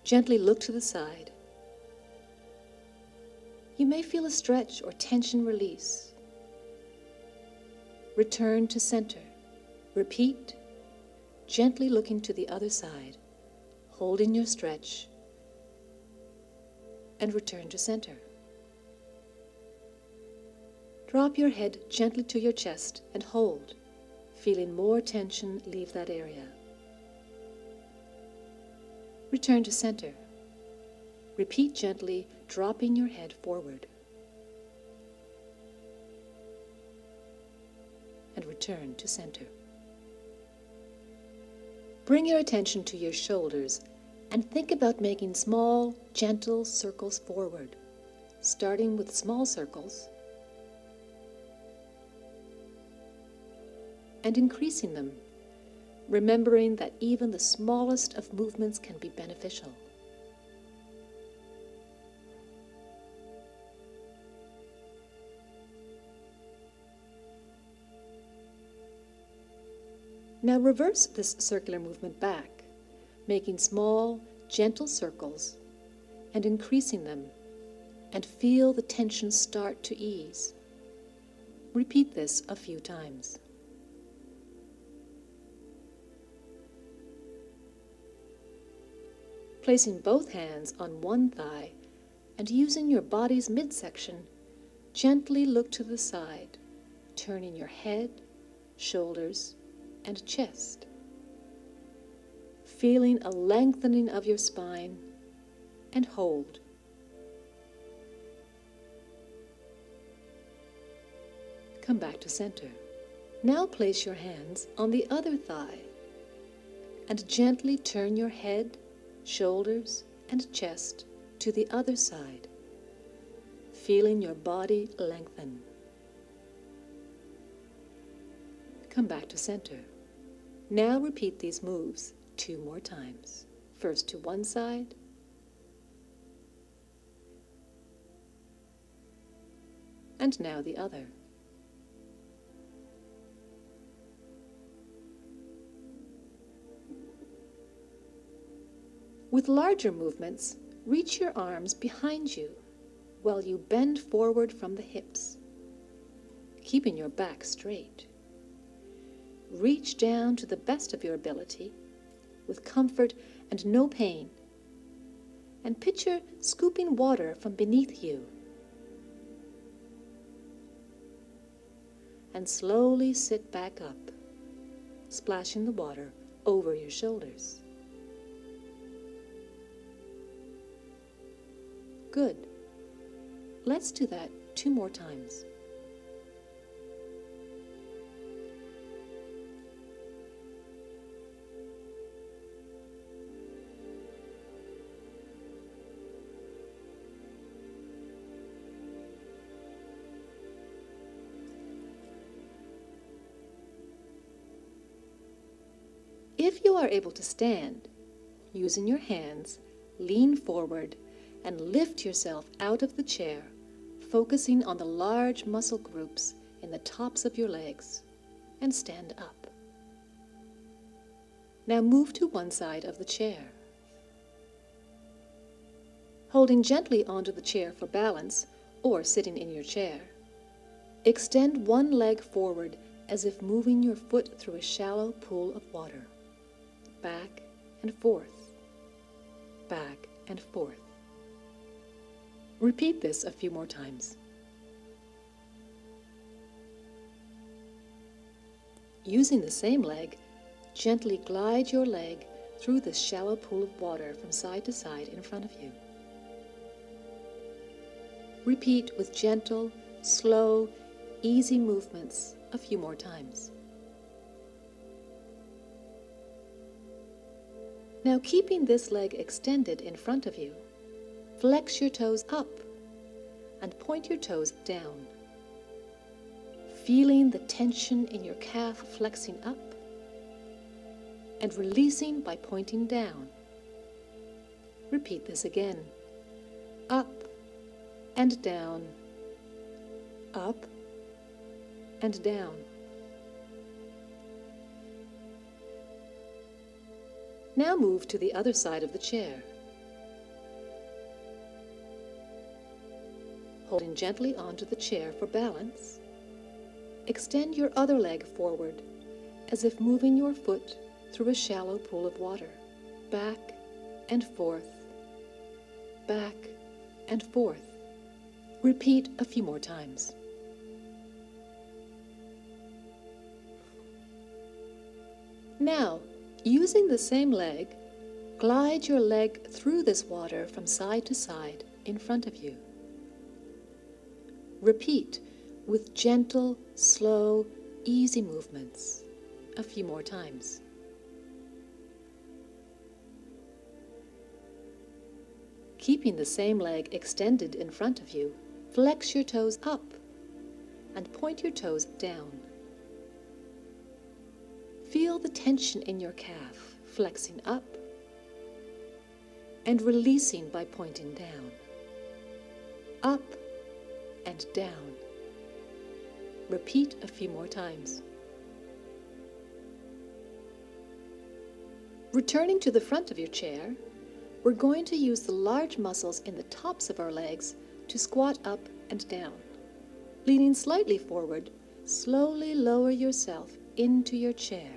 Gently look to the side. You may feel a stretch or tension release. Return to center. Repeat, gently looking to the other side, holding your stretch, and return to center. Drop your head gently to your chest and hold, feeling more tension leave that area. Return to center. Repeat gently, dropping your head forward. And return to center. Bring your attention to your shoulders and think about making small, gentle circles forward, starting with small circles and increasing them, remembering that even the smallest of movements can be beneficial. Now reverse this circular movement back, making small, gentle circles and increasing them, and feel the tension start to ease. Repeat this a few times. Placing both hands on one thigh and using your body's midsection, gently look to the side, turning your head, shoulders, and chest. Feeling a lengthening of your spine, and hold. Come back to center. Now place your hands on the other thigh and gently turn your head, shoulders, and chest to the other side, feeling your body lengthen. Come back to center. Now repeat these moves 2 more times. First to one side, and now the other. With larger movements, reach your arms behind you while you bend forward from the hips, keeping your back straight. Reach down to the best of your ability, with comfort and no pain, and picture scooping water from beneath you. And slowly sit back up, splashing the water over your shoulders. Good. Let's do that 2 more times. If you are able to stand, using your hands, lean forward and lift yourself out of the chair, focusing on the large muscle groups in the tops of your legs, and stand up. Now move to one side of the chair. Holding gently onto the chair for balance, or sitting in your chair, extend one leg forward as if moving your foot through a shallow pool of water. Back and forth, back and forth. Repeat this a few more times. Using the same leg, gently glide your leg through this shallow pool of water from side to side in front of you. Repeat with gentle, slow, easy movements a few more times. Now, keeping this leg extended in front of you, flex your toes up and point your toes down, feeling the tension in your calf flexing up and releasing by pointing down. Repeat this again. Up and down, up and down. Now move to the other side of the chair. holding gently onto the chair for balance, extend your other leg forward as if moving your foot through a shallow pool of water, back and forth, back and forth. Repeat a few more times. Now, using the same leg, glide your leg through this water from side to side in front of you. Repeat with gentle, slow, easy movements a few more times. Keeping the same leg extended in front of you, flex your toes up and point your toes down. Feel the tension in your calf, flexing up and releasing by pointing down. Up and down. Repeat a few more times. Returning to the front of your chair, we're going to use the large muscles in the tops of our legs to squat up and down. Leaning slightly forward, slowly lower yourself into your chair,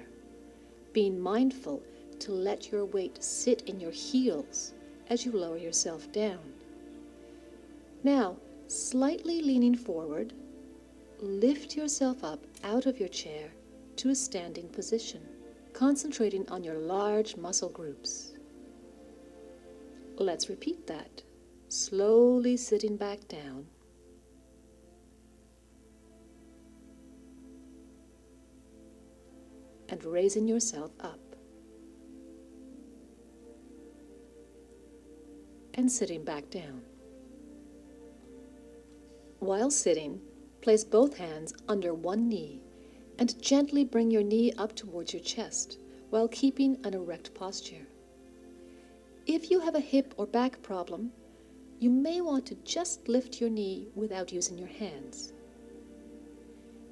being mindful to let your weight sit in your heels as you lower yourself down. Now, slightly leaning forward, lift yourself up out of your chair to a standing position, concentrating on your large muscle groups. Let's repeat that. Slowly sitting back down. And raising yourself up. And sitting back down. While sitting, place both hands under one knee and gently bring your knee up towards your chest while keeping an erect posture. If you have a hip or back problem, you may want to just lift your knee without using your hands.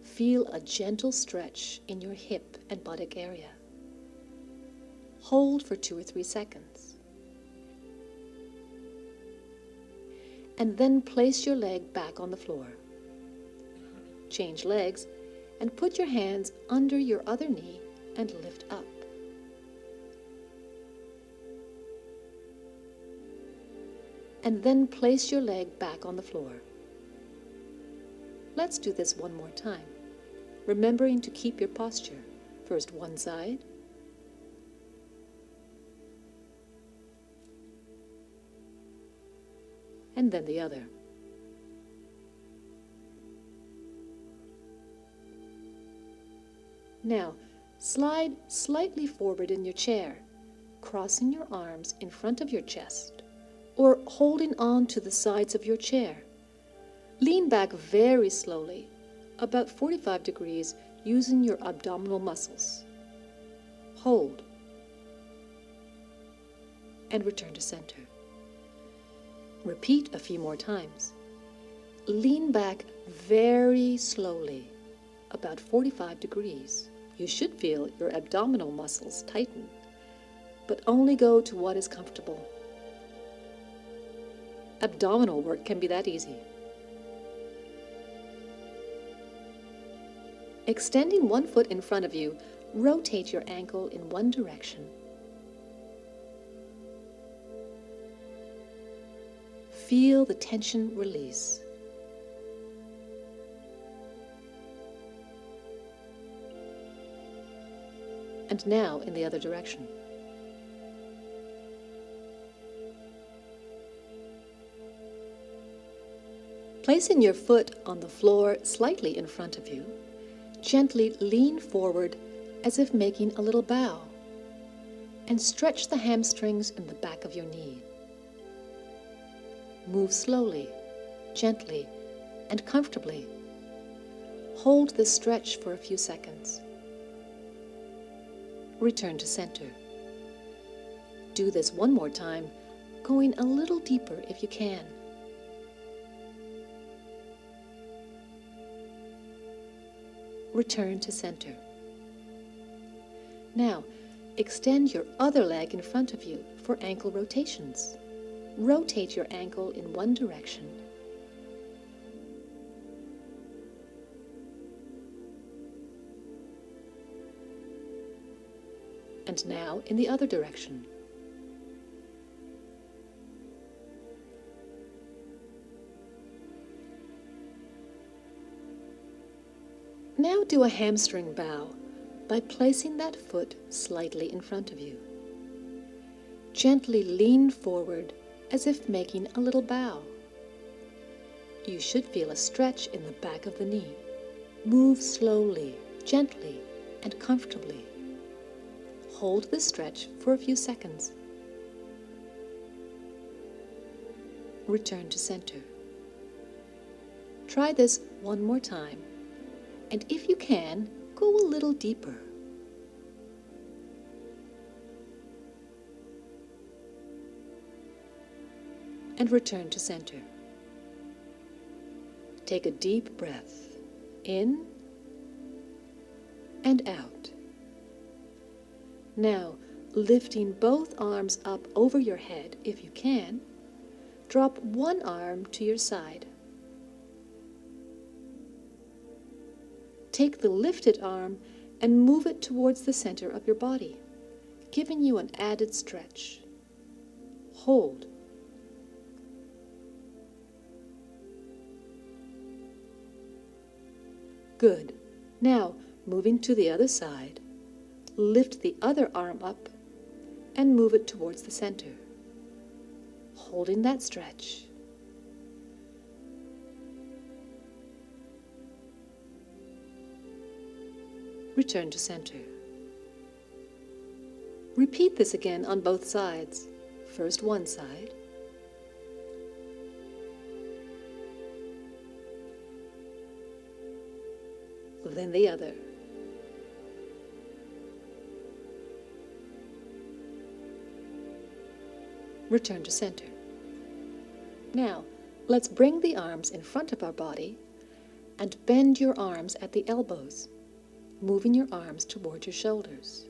Feel a gentle stretch in your hip and buttock area. Hold for 2 or 3 seconds. And then place your leg back on the floor. Change legs and put your hands under your other knee and lift up. And then place your leg back on the floor. Let's do this one more time, remembering to keep your posture. First one side, and then the other. Now, slide slightly forward in your chair, crossing your arms in front of your chest, or holding on to the sides of your chair. Lean back very slowly, about 45 degrees, using your abdominal muscles. Hold, and return to center. Repeat a few more times. Lean back very slowly, about 45 degrees. You should feel your abdominal muscles tighten, but only go to what is comfortable. Abdominal work can be that easy. Extending one foot in front of you, rotate your ankle in one direction. Feel the tension release. And now in the other direction. Placing your foot on the floor slightly in front of you, gently lean forward as if making a little bow, and stretch the hamstrings in the back of your knee. Move slowly, gently, and comfortably. Hold this stretch for a few seconds. Return to center. Do this one more time, going a little deeper if you can. Return to center. Now, extend your other leg in front of you for ankle rotations. Rotate your ankle in one direction And now in the other direction. Now do a hamstring bow by placing that foot slightly in front of you. Gently lean forward as if making a little bow. You should feel a stretch in the back of the knee. Move slowly, gently, and comfortably. Hold the stretch for a few seconds. Return to center. Try this one more time, and if you can, go a little deeper. And return to center. Take a deep breath in and out. Now, lifting both arms up over your head if you can, drop one arm to your side. Take the lifted arm and move it towards the center of your body, giving you an added stretch. Hold. Good. Now, moving to the other side, lift the other arm up and move it towards the center, holding that stretch. Return to center. Repeat this again on both sides. First one side, then the other. Return to center. Now, let's bring the arms in front of our body and bend your arms at the elbows, moving your arms toward your shoulders.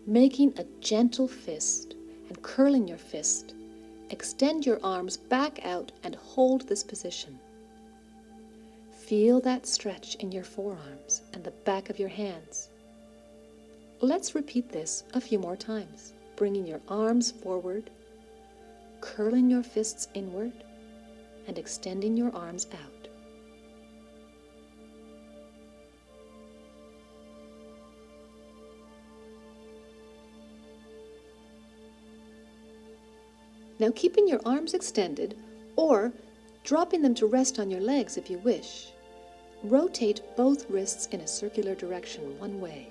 Making a gentle fist and curling your fist, extend your arms back out and hold this position. Feel that stretch in your forearms and the back of your hands. Let's repeat this a few more times, bringing your arms forward, curling your fists inward, and extending your arms out. Now, keeping your arms extended, or dropping them to rest on your legs if you wish, rotate both wrists in a circular direction one way.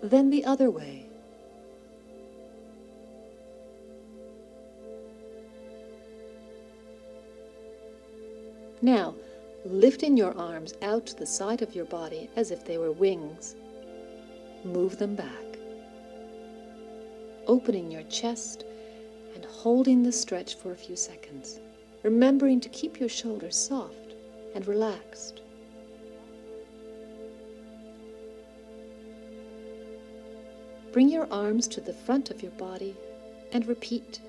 Then the other way. Now, lifting your arms out to the side of your body as if they were wings, move them back, opening your chest and holding the stretch for a few seconds, remembering to keep your shoulders soft and relaxed. Bring your arms to the front of your body and repeat.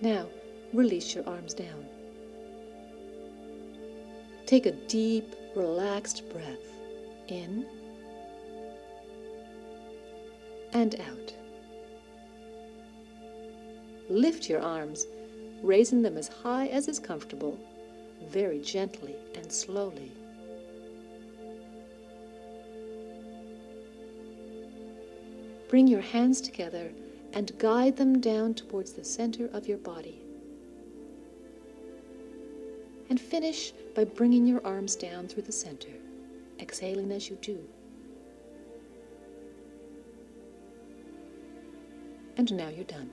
Now, release your arms down. Take a deep, relaxed breath in and out. Lift your arms, raising them as high as is comfortable, very gently and slowly. Bring your hands together and guide them down towards the center of your body. And finish by bringing your arms down through the center, exhaling as you do. And now you're done.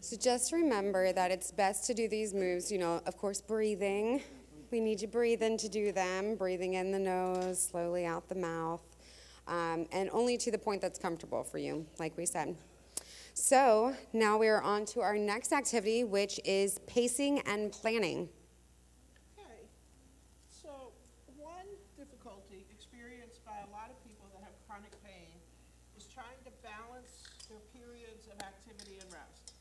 So just remember that it's best to do these moves, of course, breathing We need you breathing to do them, breathing in the nose, slowly out the mouth, and only to the point that's comfortable for you, like we said. So now we are on to our next activity, which is pacing and planning. Okay, so one difficulty experienced by a lot of people that have chronic pain is trying to balance their periods of activity and rest.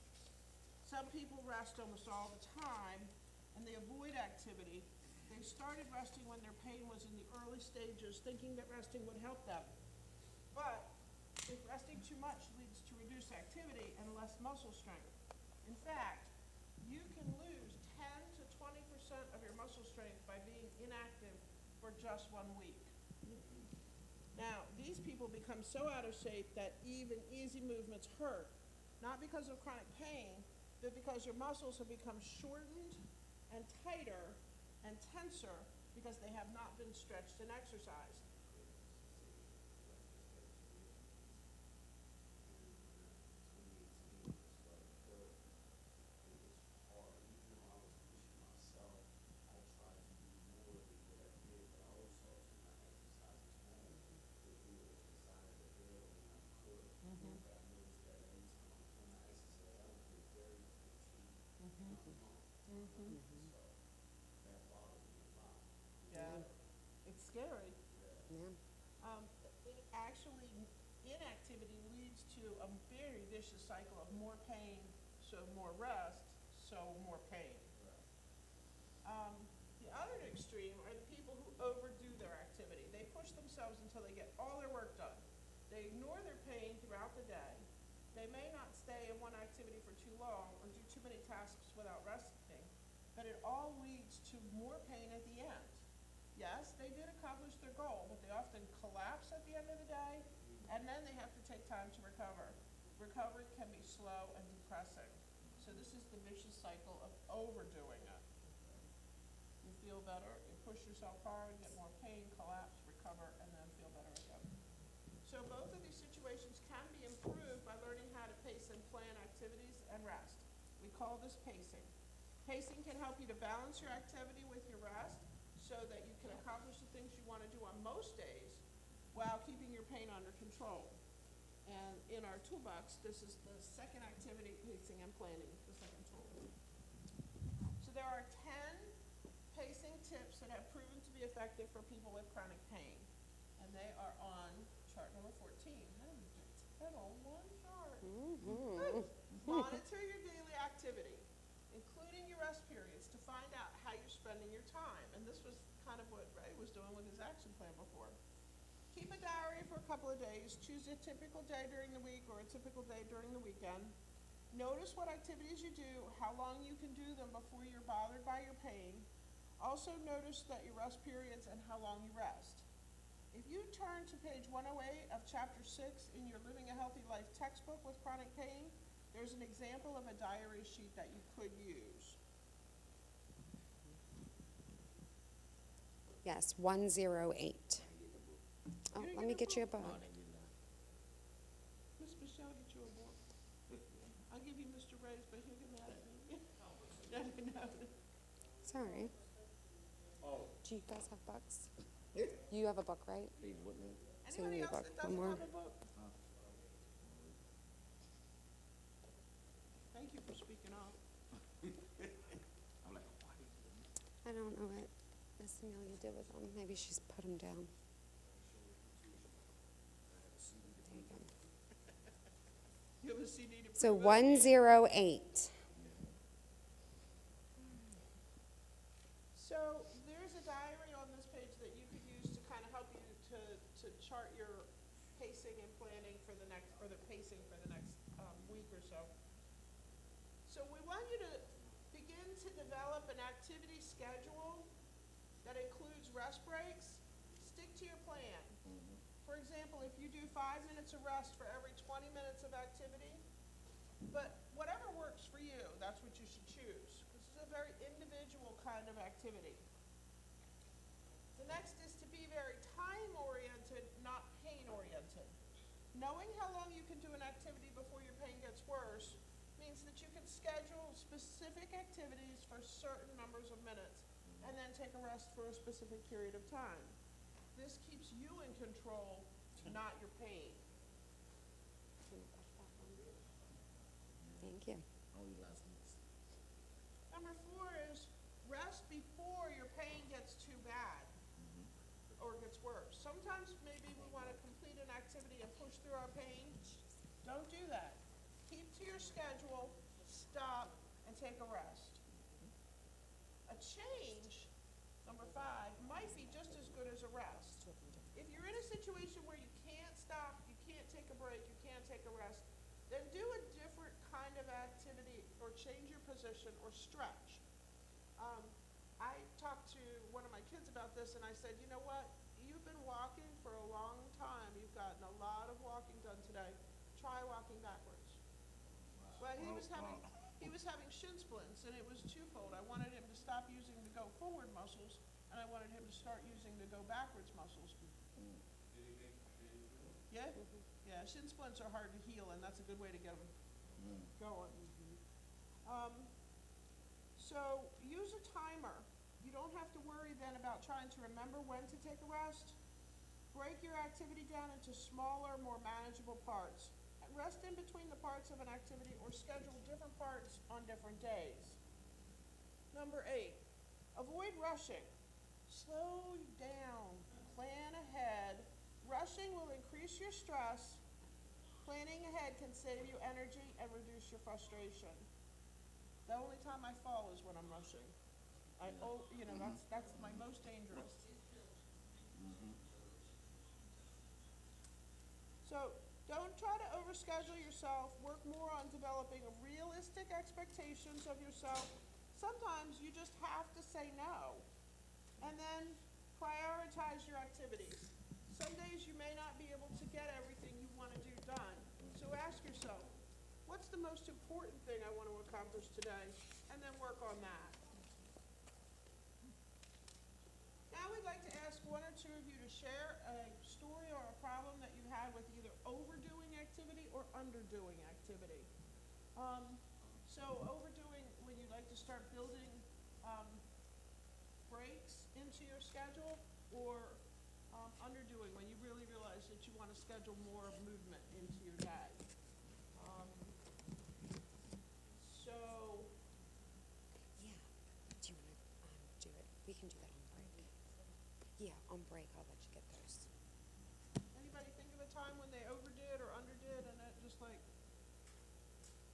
Some people rest almost all the time, and they avoid activity. They started resting when their pain was in the early stages, thinking that resting would help them. But if resting too much leads to reduced activity and less muscle strength. In fact, you can lose 10 to 20% of your muscle strength by being inactive for just 1 week. Now, these people become so out of shape that even easy movements hurt, not because of chronic pain, but because your muscles have become shortened and tighter and tenser because they have not been stretched and exercised. Yeah, it's scary. Yeah. Actually, inactivity leads to a very vicious cycle of more pain, so more rest, so more pain. The other extreme are the people who overdo their activity. They push themselves until they get all their work done. They ignore their pain throughout the day. They may not stay in one activity for too long or do too many tasks without resting, but it all leads to more pain at the end. Yes, they did accomplish their goal, but they often collapse at the end of the day, and then they have to take time to recover. Recovery can be slow and depressing. So this is the vicious cycle of overdoing it. You feel better, you push yourself hard, get more pain, collapse, recover, and then feel better again. So both of these situations can be improved by learning how to pace and plan activities and rest. We call this pacing. Pacing can help you to balance your activity with your rest so that you can accomplish the things you want to do on most days while keeping your pain under control. And in our toolbox, this is the second activity, pacing and planning, the second tool. So there are 10 pacing tips that have proven to be effective for people with chronic pain. And they are on chart number 14. How did we get 10 on one chart? Good. Monitor your daily activity, including your rest periods, to find out how you're spending your time. And this was kind of what Ray was doing with his action plan before. Keep a diary for a couple of days. Choose a typical day during the week or a typical day during the weekend. Notice what activities you do, how long you can do them before you're bothered by your pain. Also notice that your rest periods and how long you rest. If you turn to page 108 of chapter 6 in your Living a Healthy Life textbook with chronic pain, there's an example of a diary sheet that you could use. Yes, 108. Oh, let me get you a book. Miss Michelle, get you a book. I'll give you Mr. Ray's, but he'll get mad at me. No. Sorry. Oh, Do you guys have books? You have a book, right? So you Anybody need a else book. that doesn't One more. have a book? Thank you for speaking up. I'm like, why? I don't know what Miss Amelia did with them. Maybe she's put them down. There you go. You have a CD to So prove it? 108. So there's a diary on this page that you could use to kind of help you to chart your pacing and planning for the next, or the pacing for the next week or so. So we want you to begin to develop an activity schedule that includes rest breaks. Stick to your plan. For example, if you do 5 minutes of rest for every 20 minutes of activity, but whatever works for you, that's what you should choose. This is a very individual kind of activity. The next is to be very time-oriented, not pain-oriented. Knowing how long you can do an activity before your pain gets worse means that you can schedule specific activities for certain numbers of minutes and then take a rest for a specific period of time. This keeps you in control, not your pain. Thank you. Number 4 is rest before your pain gets too bad or gets worse. Sometimes maybe we want to complete an activity and push through our pain. Don't do that. Keep to your schedule, stop, and take a rest. A change, number 5, might be just as good as a rest. If you're in a situation where you can't stop, you can't take a break, you can't take a rest, then do a different kind of activity or change your position or stretch. I talked to one of my kids about this and I said, you know what? You've been walking for a long time. You've gotten a lot of walking done today. Try walking backwards. But he was having shin splints and it was twofold. I wanted him to stop using the go forward muscles and I wanted him to start using the go backwards muscles. Yeah? Yeah, shin splints are hard to heal and that's a good way to get them going. So use a timer. You don't have to worry then about trying to remember when to take a rest. Break your activity down into smaller, more manageable parts. And rest in between the parts of an activity or schedule different parts on different days. Number 8, avoid rushing. Slow down. Plan ahead. Rushing will increase your stress. Planning ahead can save you energy and reduce your frustration. The only time I fall is when I'm rushing. That's my most dangerous. So don't try to overschedule yourself. Work more on developing realistic expectations of yourself. Sometimes you just have to say no. And then prioritize your activities. Some days you may not be able to get everything you want to do done. So ask yourself, what's the most important thing I want to accomplish today? And then work on that. Now we'd like to ask 1 or 2 of you to share a story or a problem that you had with either overdoing activity or underdoing activity. So overdoing when you like to start building breaks into your schedule, or underdoing when you really realize that you want to schedule more movement into your day. So Yeah. Do you want to do it? We can do that on break. Yeah, on break, I'll let you get those. anybody think of a time when they overdid or underdid and it just like,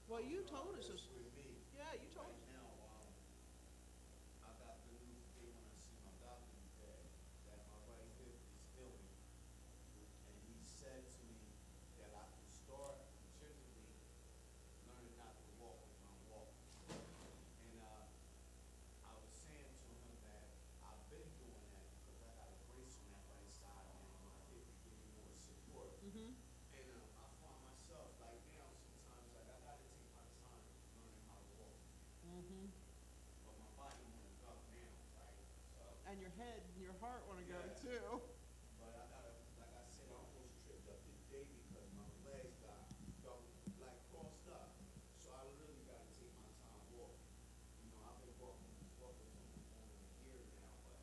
well, you told us this. With me, Yeah, you told us. right now, I got the news today when I see my doctor today that my right hip is healing. And he said to me that I could start gently learning how to walk with my walk. And I was saying to him that I've been doing that because I got a brace on that right side and my hip is giving more support. And I find myself like now sometimes like I gotta take my time learning how to walk. But my body wanna go now, right? So And your head and your heart want to go Yeah. too. but I gotta, like I said, I almost tripped up today because my legs got like crossed up. So I really gotta take my time walking. You know, I've been walking for almost a year now, but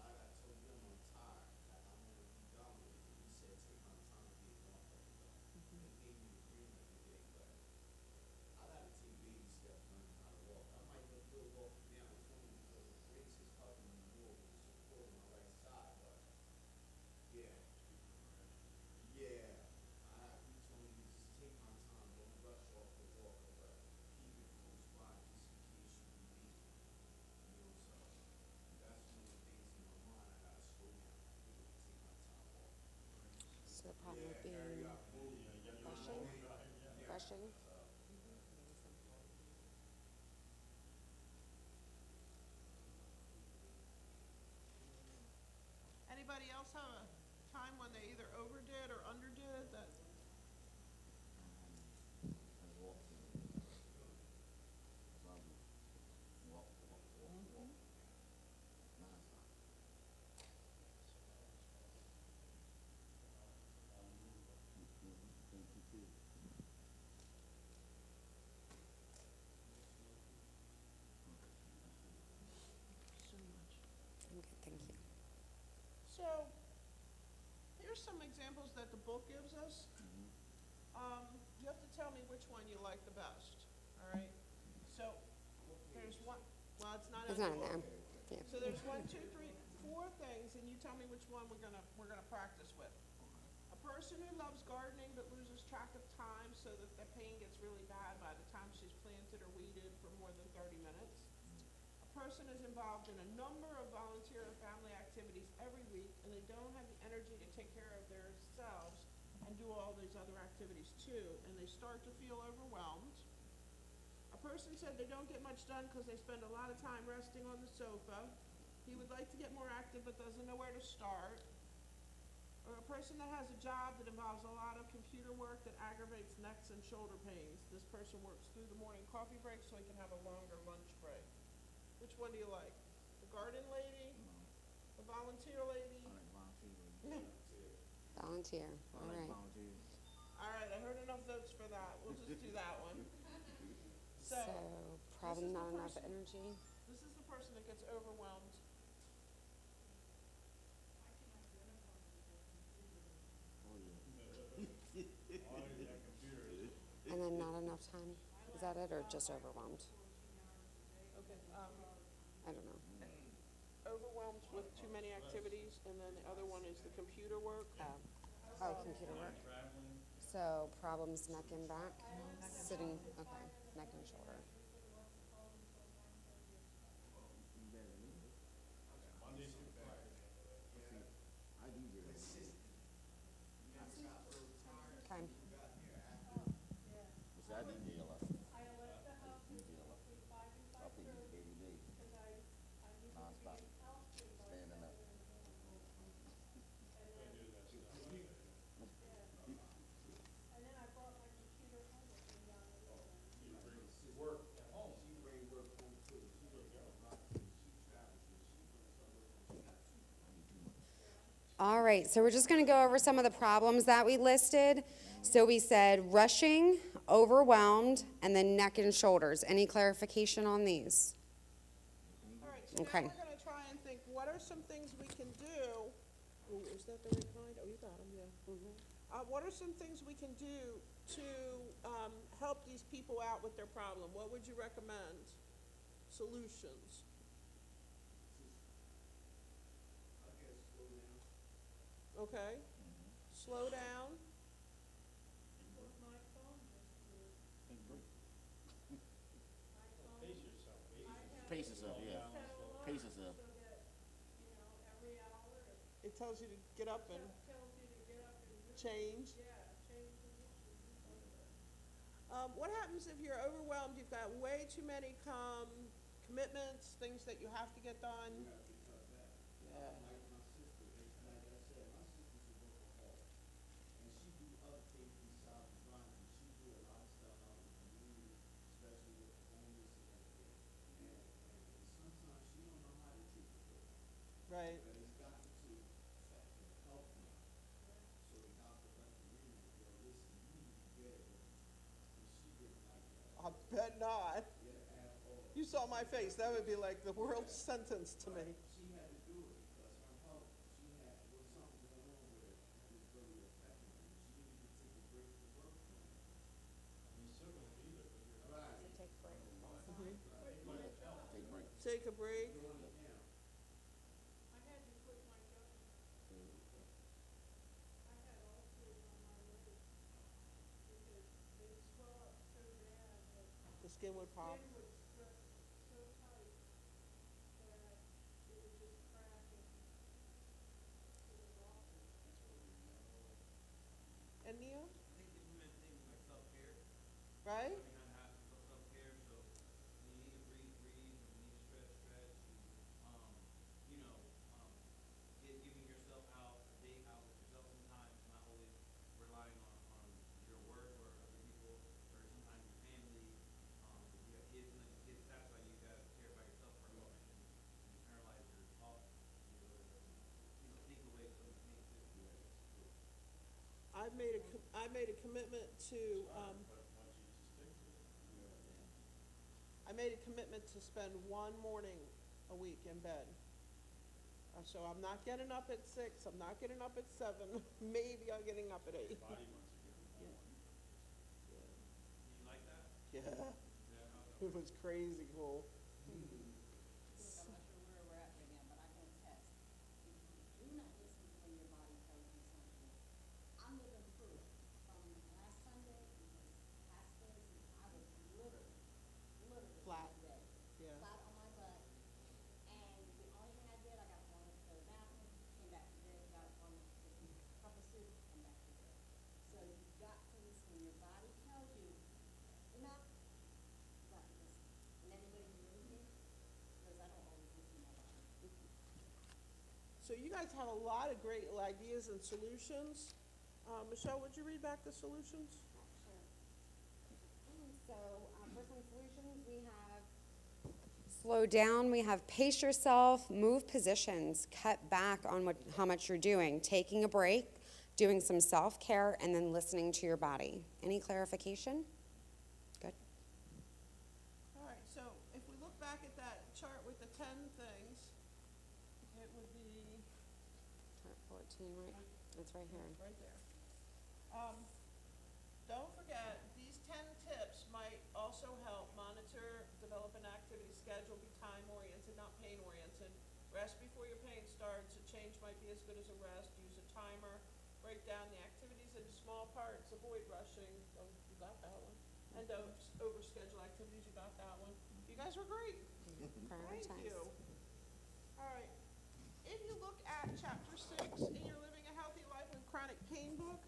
I told him I'm tired. Like I wanna be done with it. He said take my time getting off of it. They gave me the green light today, but I gotta take baby steps learning how to walk. I might look good walking now. It's only because the brace is helping me more with support on my right side, but yeah. Yeah, he told me to just take my time, don't rush off the walker, but keep it close by just in case you need me. You know, so that's one of the things in my mind. I gotta slow down, really take my time walking. So the problem would be Hurry up, move. rushing. Yeah. Rushing. Anybody else have a time when they either overdid or underdid that? tell me which one you like the best, all right? So, there's one, well, it's not. It's not in there. Yeah. So there's 1, 2, 3, 4 things, and you tell me which one we're gonna practice with. A person who loves gardening but loses track of time so that the pain gets really bad by the time she's planted or weeded for more than 30 minutes. A person is involved in a number of volunteer or family activities every week, and they don't have the energy to take care of themselves and do all these other activities too, and they start to feel overwhelmed. A person said they don't get much done because they spend a lot of time resting on the sofa. He would like to get more active but doesn't know where to start. Or a person that has a job that involves a lot of computer work that aggravates necks and shoulder pains. This person works through the morning coffee break so he can have a longer lunch break. Which one do you like? The garden lady? The volunteer lady? I like volunteer. Volunteer. All I like right. volunteer. All right, I heard enough votes for that. We'll just do that one. So, probably this is not the enough person- energy. This is the person that gets overwhelmed. And then not enough time. Is that it, or just overwhelmed? Okay. I don't know. Overwhelmed with too many activities, and then the other one is the computer work. Oh, computer work. So problems neck and back, sitting. Okay, neck and shoulder. Okay. I do deal up. You deal up. I think you every day. Non-stop. Standing up. All right, so we're just going to go over some of the problems that we listed. So we said rushing, overwhelmed, and then neck and shoulders. Any clarification on these? All right, so Okay. now we're gonna try and think, what are some things we can do? Ooh, is that the right kind? Oh, you got them, yeah. What are some things we can do to, help these people out with their problem? What would you recommend? Solutions. Okay, slow down. Pace yourself, yeah. Pace yourself. It tells you to get up and change. What happens if you're overwhelmed? You've got way too many commitments, things that you have to get done. Yeah. Right. I bet not. You saw my face. That would be like the world's sentence to me. Take breaks. Take a break. The skin would pop. And Neil? Right? I made a commitment to, I made a commitment to spend one morning a week in bed. So I'm not getting up at 6, I'm not getting up at 7, maybe I'm getting up at 8. Yeah. It was crazy cool. I'm not sure where we're at right now, but I can attest. If you do not listen to when your body tells you something, I'm living through it. From last Sunday, because past Thursday, I was literally Flat. that day. Yeah. Flat on my butt. And the only thing I did, I got one to the bathroom, came back to bed, got one cup of soup, come back to bed. So you've got to listen when your body tells you, enough, you got to listen. And anybody can really me, because I don't always listen to my body. So you guys have a lot of great ideas and solutions. Michelle, would you read back the solutions? Sure. So, for some solutions, we have slow down, we have pace yourself, move positions, cut back on how much you're doing, taking a break, doing some self-care, and then listening to your body. Any clarification? Good. All right, so if we look back at that chart with the 10 things, it would be Chart 14, right? It's right here. right there. Don't forget, these 10 tips might also help monitor, develop an activity schedule, be time-oriented, not pain-oriented. Rest before your pain starts. A change might be as good as a rest. Use a timer. Break down the activities into small parts. Avoid rushing. Oh, you got that one. And don't overschedule activities. You got that one. You guys were great. Thank Prioritize. you. All right. If you look at chapter 6 in your Living a Healthy Life with Chronic Pain book,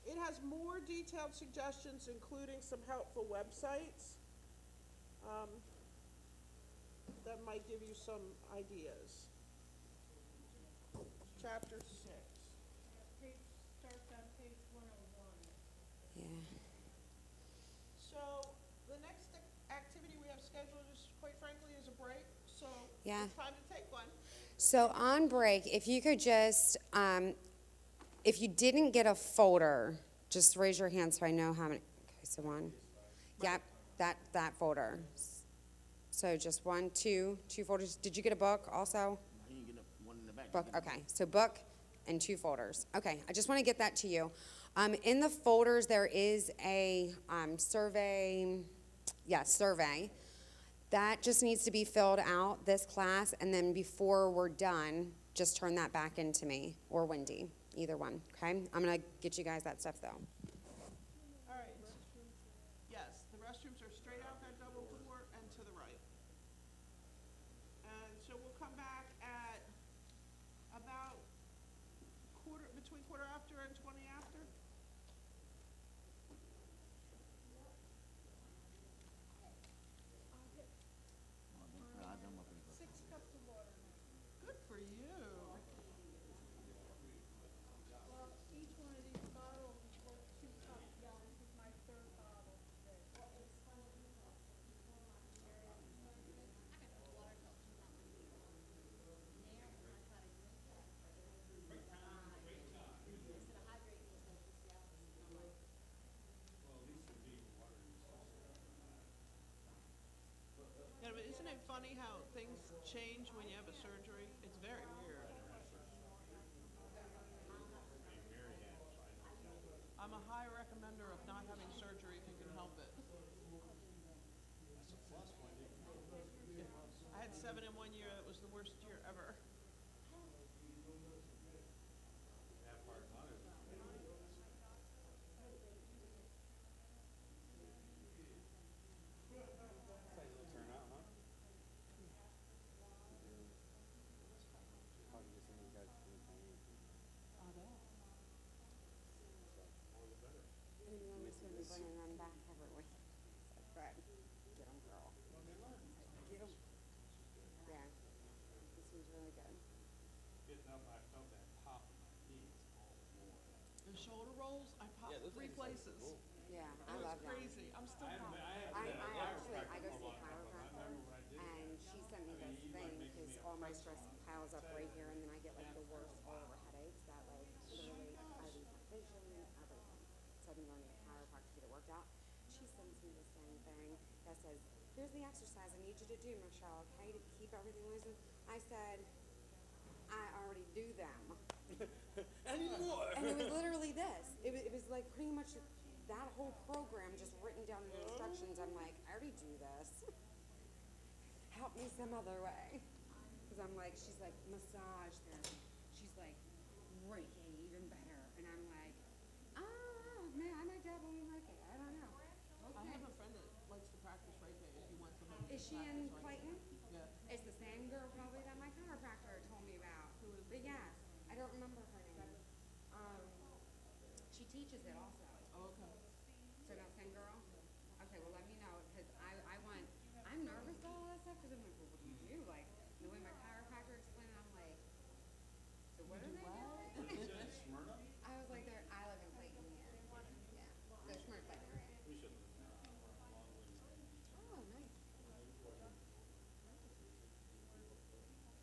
it has more detailed suggestions, including some helpful websites that might give you some ideas. Chapter 6. Page, starts on page 101. Yeah. So the next activity we have scheduled is, quite frankly, is a break. So Yeah. it's time to take one. So on break, if you could just, if you didn't get a folder, just raise your hand so I know how many. Okay, so one. Yep, that folder. So just one, two folders. Did you get a book also? I didn't get one in the back. Book, okay. So book and 2 folders. Okay, I just want to get that to you. In the folders, there is a survey. Yes, survey. That just needs to be filled out this class, and then before we're done, just turn that back into me or Wendy, either one, okay? I'm going to get you guys that stuff, though. All right. Yes, the restrooms are straight out that double door and to the right. And so we'll come back at about between quarter after and 20 after. I done my paper. 6 cups of water. Good for you. Well, each one of these bottles is worth 2 cups. Yeah, this is my 3rd bottle today. Well, it's funny because before my area, I got the water cup from my now when I try to drink that, instead of hydrating, it says just the opposite. And I'm like, Yeah, but isn't it funny how things change when you have a surgery? It's very weird. I'm a high recommender of not having surgery if you can help it. I had 7 in 1 year. It was the worst year ever. I'm just going to be bringing them back every week. But get them, girl. Get them. Yeah, this one's really good. The shoulder rolls, I popped 3 places. Yeah, I It was love them. crazy. I'm still popping. I go see a chiropractor, and she sent me this thing because all my stress piles up right here, and then I get like the worst all over headaches that like literally I lose my vision and everything. So I've been going to a chiropractor to get it worked out. She sends me this dang thing that says, "Here's the exercise I need you to do, Michelle, okay, to keep everything loosened." I said, "I already do them." Anymore. And it was literally this. It was like pretty much that whole program just written down in the instructions. I'm like, I already do this. Help me some other way. Because I'm like, she's like, massage therapy. She's like, Reiki, even better. And I'm like, oh, man, I might dabble in Reiki. I don't know. I have a friend that likes to practice Reiki if you want somebody to Is she practice in Reiki. Clayton? Yeah. It's the same girl probably that my chiropractor told me about. But yeah, I don't remember her name. She teaches it also. Oh, okay. So that same girl? Okay, well let me know because I'm nervous about all that stuff because I'm like, well, what do you do? Like the way my chiropractor explained it, I'm like, so what are they doing? I was like, I live in Clayton here. Yeah, the Smyrna Clayton area. Oh, nice.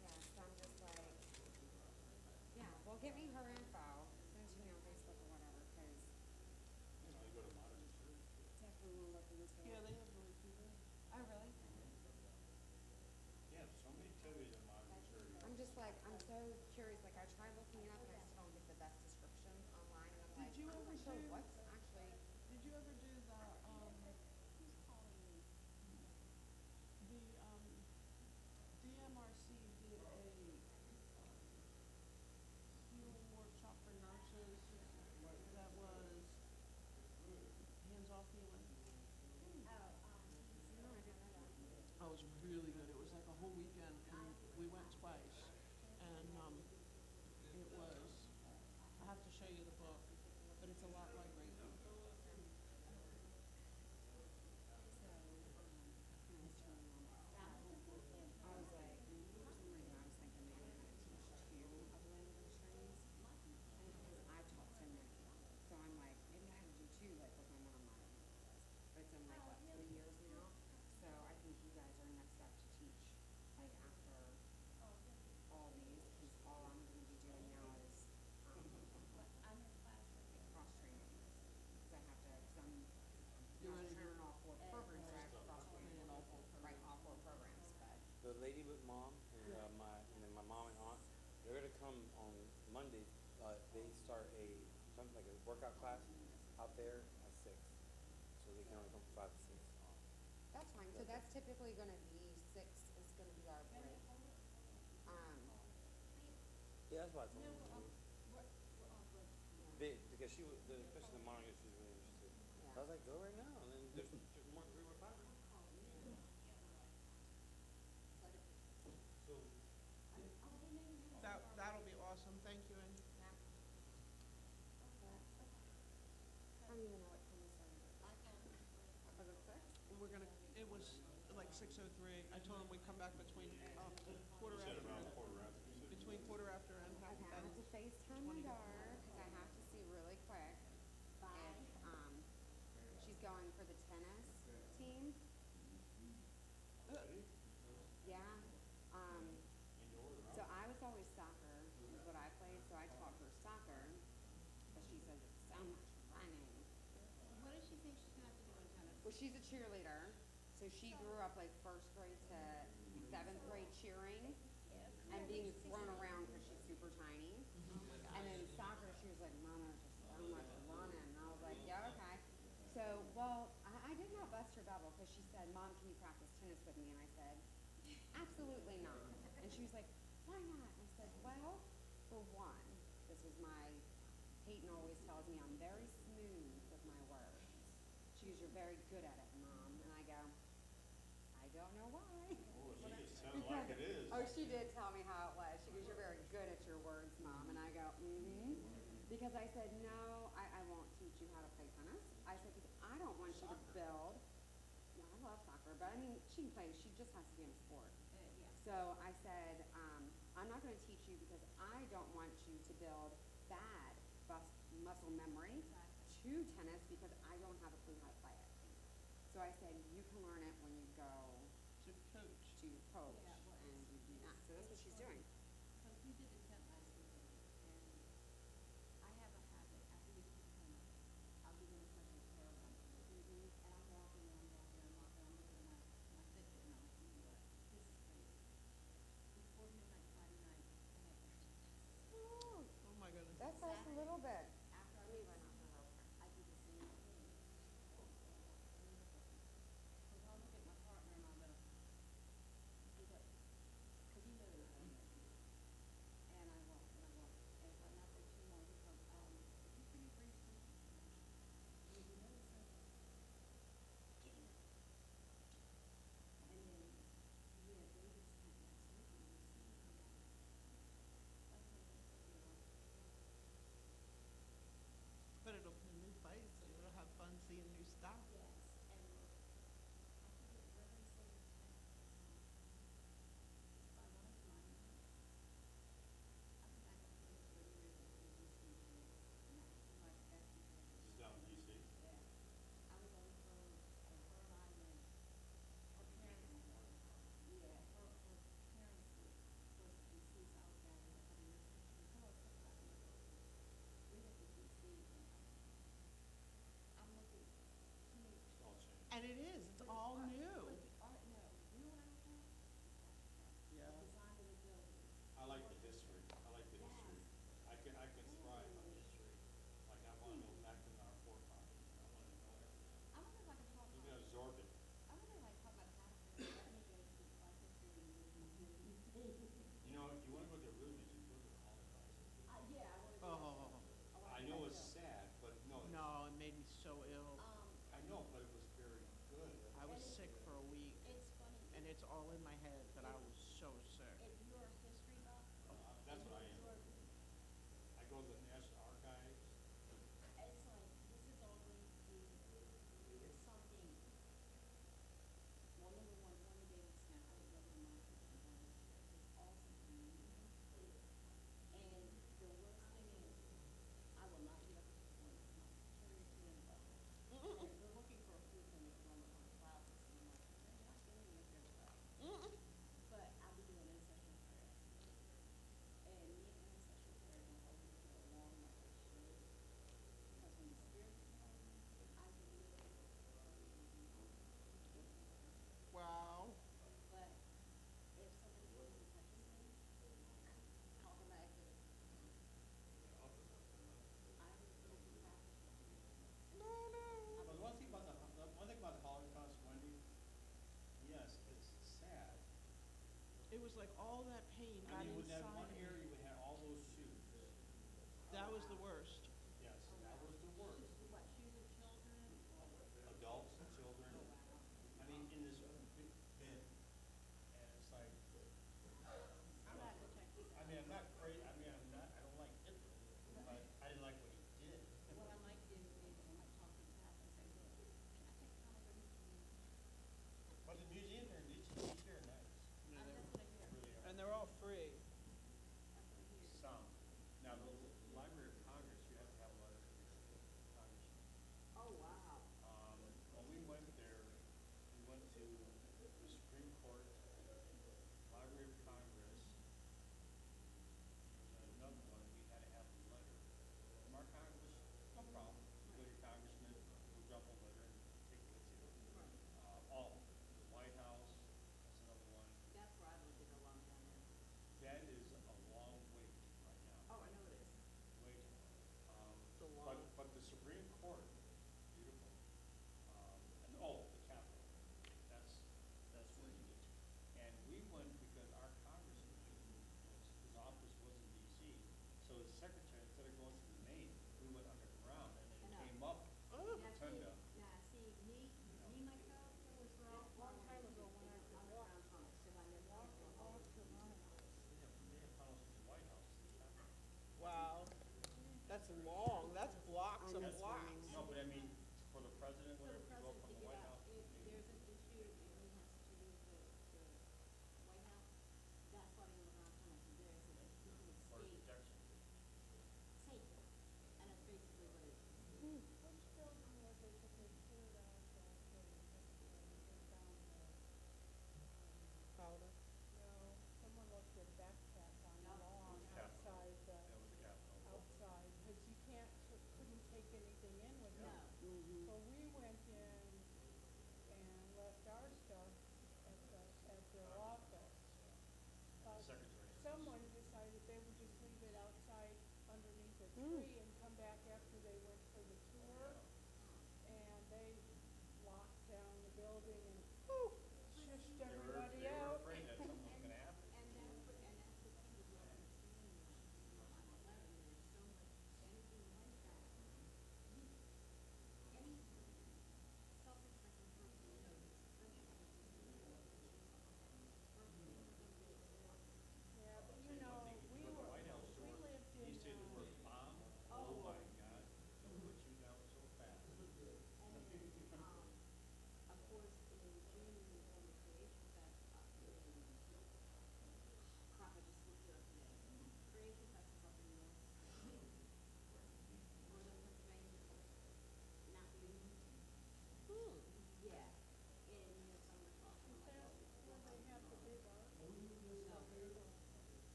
Yeah, so I'm just like, yeah, well, get me her info. Send it to me on Facebook or whatever, because definitely want to look into Yeah, it. they have really good. Oh, really? I'm just like, I'm so curious. Like, I tried looking it up and I still don't get the best descriptions online. And I'm like, Did you I'm ever not sure do- what's actually. Did you ever do the DMRC did a healing workshop for nurses that was hands-off healing? No, I didn't know that. Oh, it was really good. It was like a whole weekend, and we went twice. And it was, I have to show you the book, but it's a lot like Reiki. So, I was turning on my phone. I was like, for some reason, I was thinking maybe I'm going to teach two of the language trainings. And because I've taught so many. So I'm like, maybe I have to do two, like with my mom. I don't know what it is. But it's been like, what, 3 years now? So I think you guys are next up to teach, like after all these, because all I'm going to be doing now is cross training. Because I have to, because I'm You're not ready to- training all 4 programs, so I have to cross train Training all 4 right, all 4 programs. But The lady with mom and and then my mom and aunt, they're gonna come on Monday. They start something like a workout class out there at 6, so they can only come from 5 to 6. that's fine. So that's typically going to be 6 is going to be our break. Yeah, that's what I told them. Because especially the mom, she's really interested. I was like, go right now, and then there's more 3 or 5. That'll be awesome. Thank you, Andy. Yeah. I don't even know what time we started. Was it 6? And we're gonna. It was like 6:03. I told him we'd come back between quarter after. Between quarter after and half. Okay, I have to FaceTime my daughter because I have to see really quick if she's going for the tennis team. Yeah. So I was always soccer is what I played, so I taught her soccer, but she says it's so much running. What does she think she's gonna have to do in tennis? Well, she's a cheerleader, so she grew up like 1st grade to 7th grade cheering and being thrown around because she's super tiny. And then soccer, she was like, Mama, just so much running. And I was like, yeah, okay. So, well, I did not bust her bubble because she said, Mom, can you practice tennis with me? And I said, absolutely not. And she was like, why not? And I said, well, for one, this was Peyton always tells me I'm very smooth with my words. She goes, you're very good at it, Mom. And I go, I don't know why. Like it is. Oh, she did tell me how it was. She goes, you're very good at your words, Mom. And I go, mm-hmm. Because I said, no, I won't teach you how to play tennis. I said, because I don't want you to build. No, I love soccer, but I mean, she can play. She just has to be in a sport. Yeah. So I said, I'm not going to teach you because I don't want you to build bad muscle memory to tennis because I don't have a clue how to play it. So I said, you can learn it when you go To coach. to coach and you do that. So that's what she's doing. So we did the tent last weekend, and I have a habit, after we do tennis, I'll give them a question to tell them. And I'm walking, I'm looking at my Fitbit, and I'm like, you know what, this is crazy. Before midnight Friday night, I had Oh, Oh my goodness. that's us a little bit. after I Let me leave, run out the rope. I do the same thing. it's all in my head, but I was so sick. If you're a history buff, That's and what I you am. absorb, I go to the National Archives. it's like, this is all going to be something. Well, number one, Tony Davis now, I would love to mind it's awesome for me. And the worst thing is, I will not get up at one, turn your hand up. They're looking for a proof and it's on the cloud, and I'm like, they're not getting me up there to pray. But I'll be doing ancestral prayer. And me and ancestral prayer will help me get along like I should. Because when the spirit is calling me, I can do it. Wow. But if somebody comes and touches me, automatically, I would go to practice. No, no. But one thing about the Holocaust, Wendy, yes, it's sad. It was like all that pain I got mean, with that inside one of area, me. we had all those shoes. That was the worst. Yes, that was the worst. What, shoes of children? Adults and children. I mean, in this big bin. And it's like, I'm not gonna check these I out. mean, I'm not crazy, I mean, I don't like Hitler, but I didn't like what he did. What I might do is I might talk to Pat and say, look, can I take a comment from you? But the museum here, these here are nice. Yeah, That's what I hear. They really are. And they're all free. That's what I hear. Some. Now, the Library of Congress, you have to have a letter from your congressman. Oh, wow. When we went there, we went to the Supreme Court, Library of Congress. There was another one, we had to have a letter from our Congress, no problem. You go to your congressman, we'll drop a letter and take it with you. The White House, that's another one. That's where I lived a long time now. That is a long wait right now. Oh, I know it is. Wait. The But, long- but the Supreme Court, beautiful. And, the Capitol, that's where you get. And we went because our congressman, his office was in DC. So his secretary, instead of going to the main, we went underground and then I know. came up Oh. the Now, rotunda. see, me, myself, it was a long time ago when I could walk. Because I never walked to They have tunnels to the White House. to the Capitol. Wow. That's long. That's blocks and That's- blocks. No, but I mean, for the president, For the whatever, to go president from to the get White out, House. if there's an issue and he has to use the White House, that's why the underground tunnels are there, so that he can For escape protection. safely. And that's basically what it is. Which building was it that they cleared out that they found Powder. no, someone left their backpack on the lawn Capitol. outside That was the Capitol. outside, because you couldn't take anything in with you. No. So we went in and left our stuff at their office. But Secretary. someone decided they would just leave it outside underneath a tree and come back after they went for the tour. And they locked down the building and shushed everybody They were out. afraid that something was gonna happen. And that's the thing with what I'm seeing on my letter, there's so much, anything like that. Any self-respecting person knows, especially if it's first thing you're gonna do is walk. Yeah, but you know, Go to the White House we door, lived you in, say the word bomb, Oh,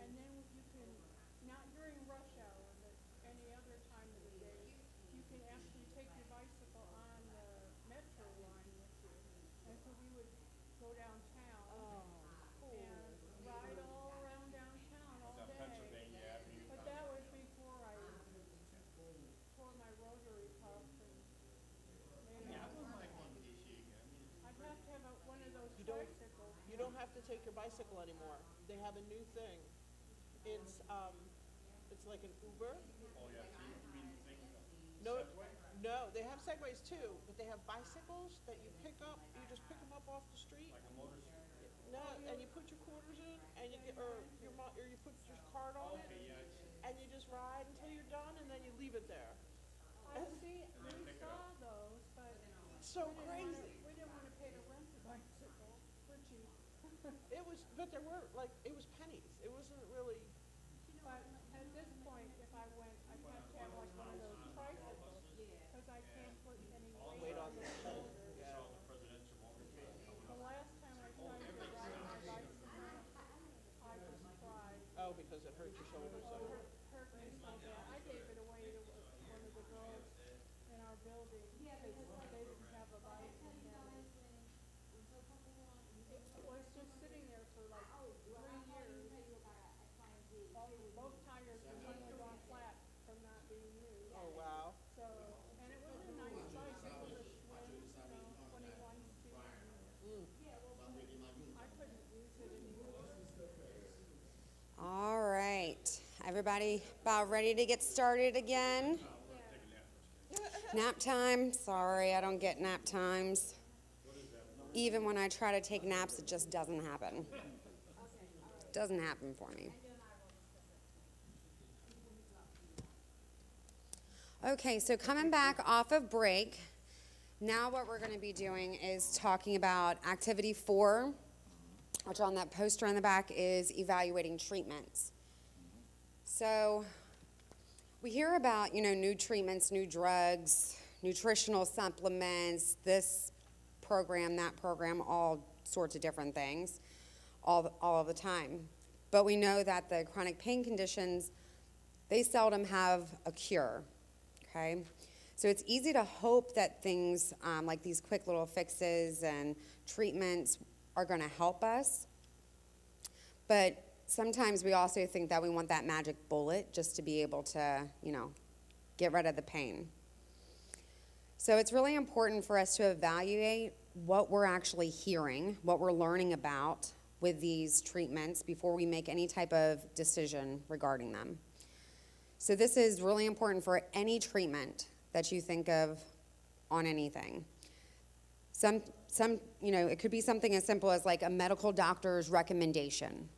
And then you can, not during rush hour, but any other time of the day, you can actually take your bicycle on the metro line with you. And so we would go downtown and ride all around downtown all Down day. Pennsylvania Avenue. But that was before I tore my rotary cuff and made Yeah, I it. wouldn't mind going to DC again. I'd have to have one of those You don't- tricycles. You don't have to take your bicycle anymore. They have a new thing. It's like an Uber. Oh, yeah, so you mean the thing, No, Segway? no, they have Segways too, but they have bicycles that you pick up. You just pick them up off the street. Like a motorcycle? No, and you put your quarters in, and you get, or you put your card on it, Okay, yeah, I see. and you just ride until you're done, and then you leave it there. I see, then we pick it saw up. those, but So crazy. we didn't wanna pay to rent the bicycle for cheap. But there were it was pennies. It wasn't really. But at this point, if I went, I'd have to have like one of those tricycles, cause I can't put any weight on the shoulders. It's all the presidential motorcade coming The up. last time I tried to ride my bicycle, I just cried. Oh, because it hurt your shoulders. So. Hurt me so bad. I gave it away to one of the girls in our building, cause they didn't have a bike. And it was just sitting there for like 3 years. Both tires were suddenly gone flat from not being used. Oh wow. So, and it was a nice bike, it was a Schwinn, 21 speed. I couldn't use it anymore. All right, everybody about ready to get started again? Nap time? Sorry, I don't get nap times. Even when I try to take naps, it just doesn't happen. Doesn't happen for me. Okay, so coming back off of break, now what we're going to be doing is talking about activity 4, which on that poster on the back is evaluating treatments. So we hear about, new treatments, new drugs, nutritional supplements, this program, that program, all sorts of different things, all of the time. But we know that the chronic pain conditions, they seldom have a cure, okay? So it's easy to hope that things like these quick little fixes and treatments are going to help us. But sometimes we also think that we want that magic bullet just to be able to, get rid of the pain. So it's really important for us to evaluate what we're actually hearing, what we're learning about with these treatments before we make any type of decision regarding them. So this is really important for any treatment that you think of on anything. It could be something as simple as like a medical doctor's recommendation,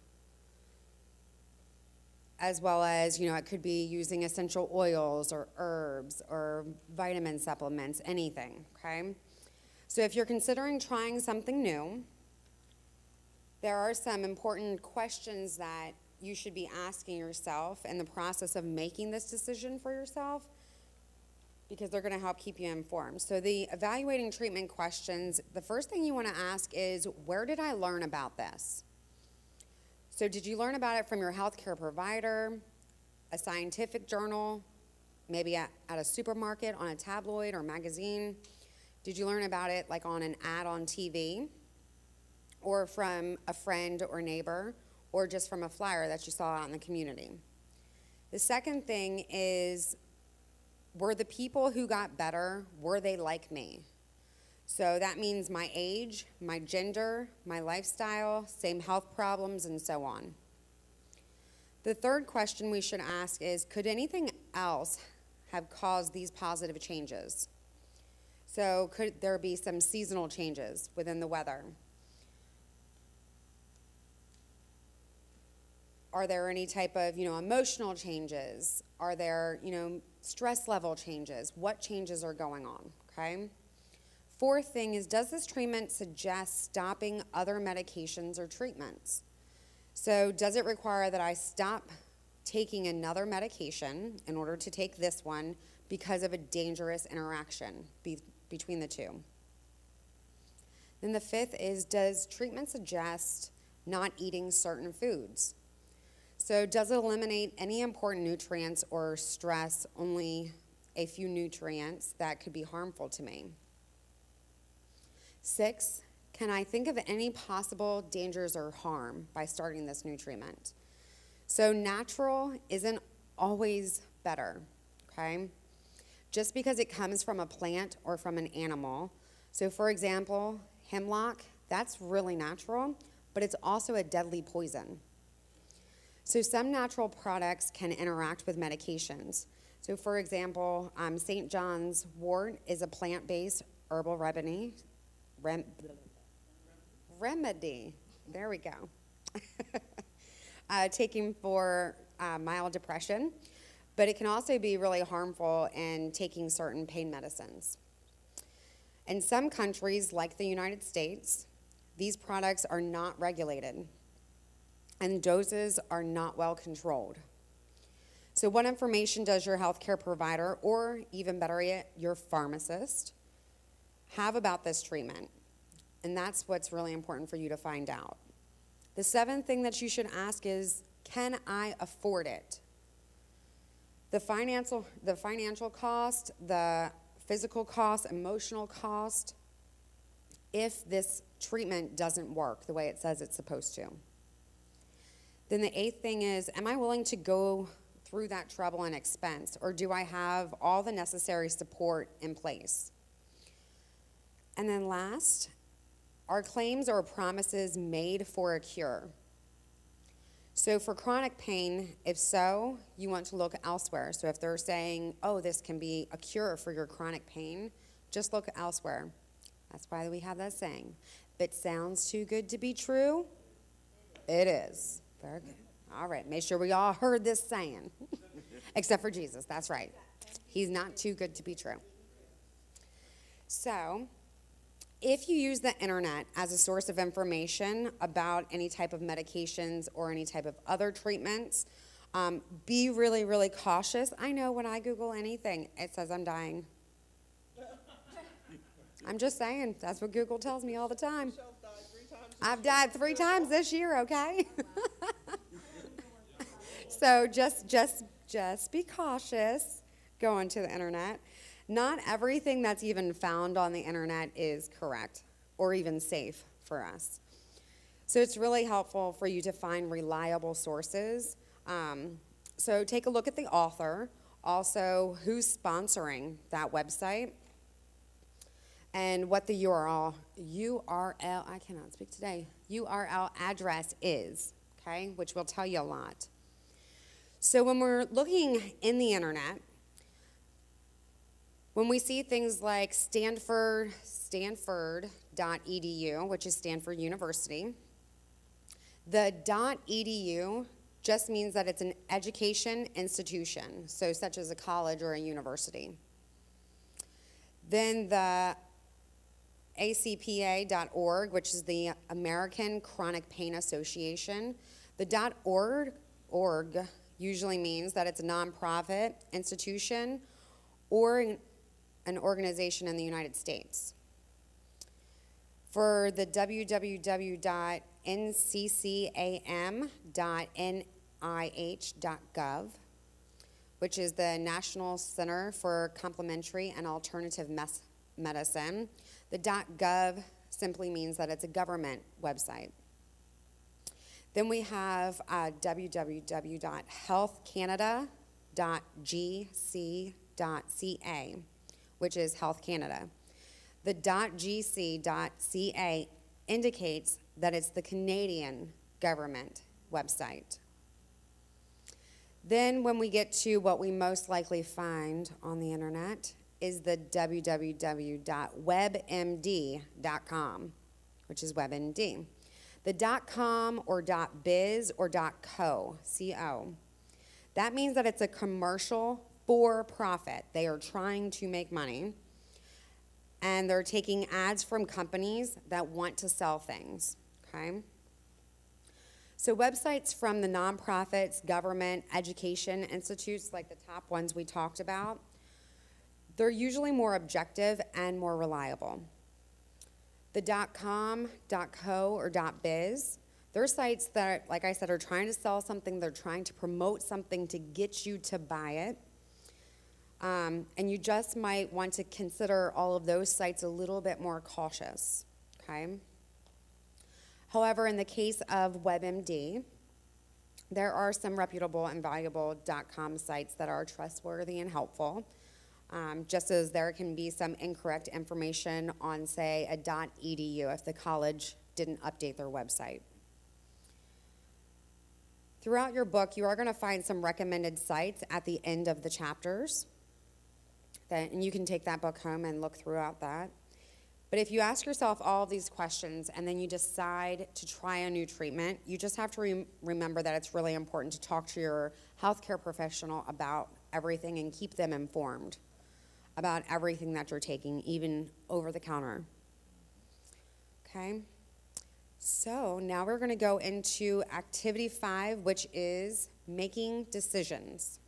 as well as, it could be using essential oils or herbs or vitamin supplements, anything, okay? So if you're considering trying something new, there are some important questions that you should be asking yourself in the process of making this decision for yourself, because they're going to help keep you informed. So the evaluating treatment questions, the first thing you want to ask is, where did I learn about this? So did you learn about it from your healthcare provider, a scientific journal, maybe at a supermarket, on a tabloid or magazine? Did you learn about it like on an ad on TV, or from a friend or neighbor, or just from a flyer that you saw out in the community? The second thing is, were the people who got better, were they like me? So that means my age, my gender, my lifestyle, same health problems, and so on. The third question we should ask is, could anything else have caused these positive changes? So could there be some seasonal changes within the weather? Are there any type of, emotional changes? Are there, stress level changes? What changes are going on, okay? Fourth thing is, does this treatment suggest stopping other medications or treatments? So does it require that I stop taking another medication in order to take this one because of a dangerous interaction between the two? Then the fifth is, does treatment suggest not eating certain foods? So does it eliminate any important nutrients or stress only a few nutrients that could be harmful to me? 6, can I think of any possible dangers or harm by starting this new treatment? So natural isn't always better, okay? Just because it comes from a plant or from an animal. So for example, hemlock, that's really natural, but it's also a deadly poison. So some natural products can interact with medications. So for example, St. John's wort is a plant-based herbal remedy. There we go. Taken for mild depression, but it can also be really harmful in taking certain pain medicines. In some countries, like the United States, these products are not regulated, and doses are not well controlled. So what information does your healthcare provider, or even better yet, your pharmacist, have about this treatment? And that's what's really important for you to find out. The 7th thing that you should ask is, can I afford it? The financial cost, the physical cost, emotional cost, if this treatment doesn't work the way it says it's supposed to. Then the 8th thing is, am I willing to go through that trouble and expense, or do I have all the necessary support in place? And then last, are claims or promises made for a cure? So for chronic pain, if so, you want to look elsewhere. So if they're saying, oh, this can be a cure for your chronic pain, just look elsewhere. That's why we have that saying, if it sounds too good to be true, it is. Very good. All right, make sure we all heard this saying. Except for Jesus, that's right. He's not too good to be true. So, if you use the internet as a source of information about any type of medications or any type of other treatments, be really, really cautious. I know when I Google anything, it says I'm dying. I'm just saying, that's what Google tells me all the time. Myself died 3 times. I've died 3 times this year, okay? So just be cautious going to the internet. Not everything that's even found on the internet is correct or even safe for us. So it's really helpful for you to find reliable sources. So take a look at the author, also who's sponsoring that website, and what the URL, I cannot speak today, URL address is, okay, which will tell you a lot. So when we're looking in the internet, when we see things like Stanford.edu, which is Stanford University, the .edu just means that it's an education institution, so such as a college or a university. Then the acpa.org, which is the American Chronic Pain Association, the .org usually means that it's a nonprofit institution or an organization in the United States. For the www.nccam.nih.gov, which is the National Center for Complementary and Alternative Medicine, the .gov simply means that it's a government website. Then we have www.healthcanada.gc.ca, which is Health Canada. The .gc.ca indicates that it's the Canadian government website. Then when we get to what we most likely find on the internet is the www.webmd.com, which is WebMD. The .com or .biz or .co, C-O, that means that it's a commercial for-profit. They are trying to make money, and they're taking ads from companies that want to sell things, okay? So websites from the nonprofits, government, education institutes, like the top ones we talked about, they're usually more objective and more reliable. The .com, .co, or .biz, They're sites that, like I said, are trying to sell something, they're trying to promote something to get you to buy it. And you just might want to consider all of those sites a little bit more cautious, okay? However, in the case of WebMD, there are some reputable and valuable .com sites that are trustworthy and helpful, just as there can be some incorrect information on, say, a .edu if the college didn't update their website. Throughout your book, you are going to find some recommended sites at the end of the chapters, and you can take that book home and look throughout that. But if you ask yourself all of these questions and then you decide to try a new treatment, you just have to remember that it's really important to talk to your healthcare professional about everything and keep them informed about everything that you're taking, even over the counter. Okay? So now we're going to go into activity 5, which is making decisions.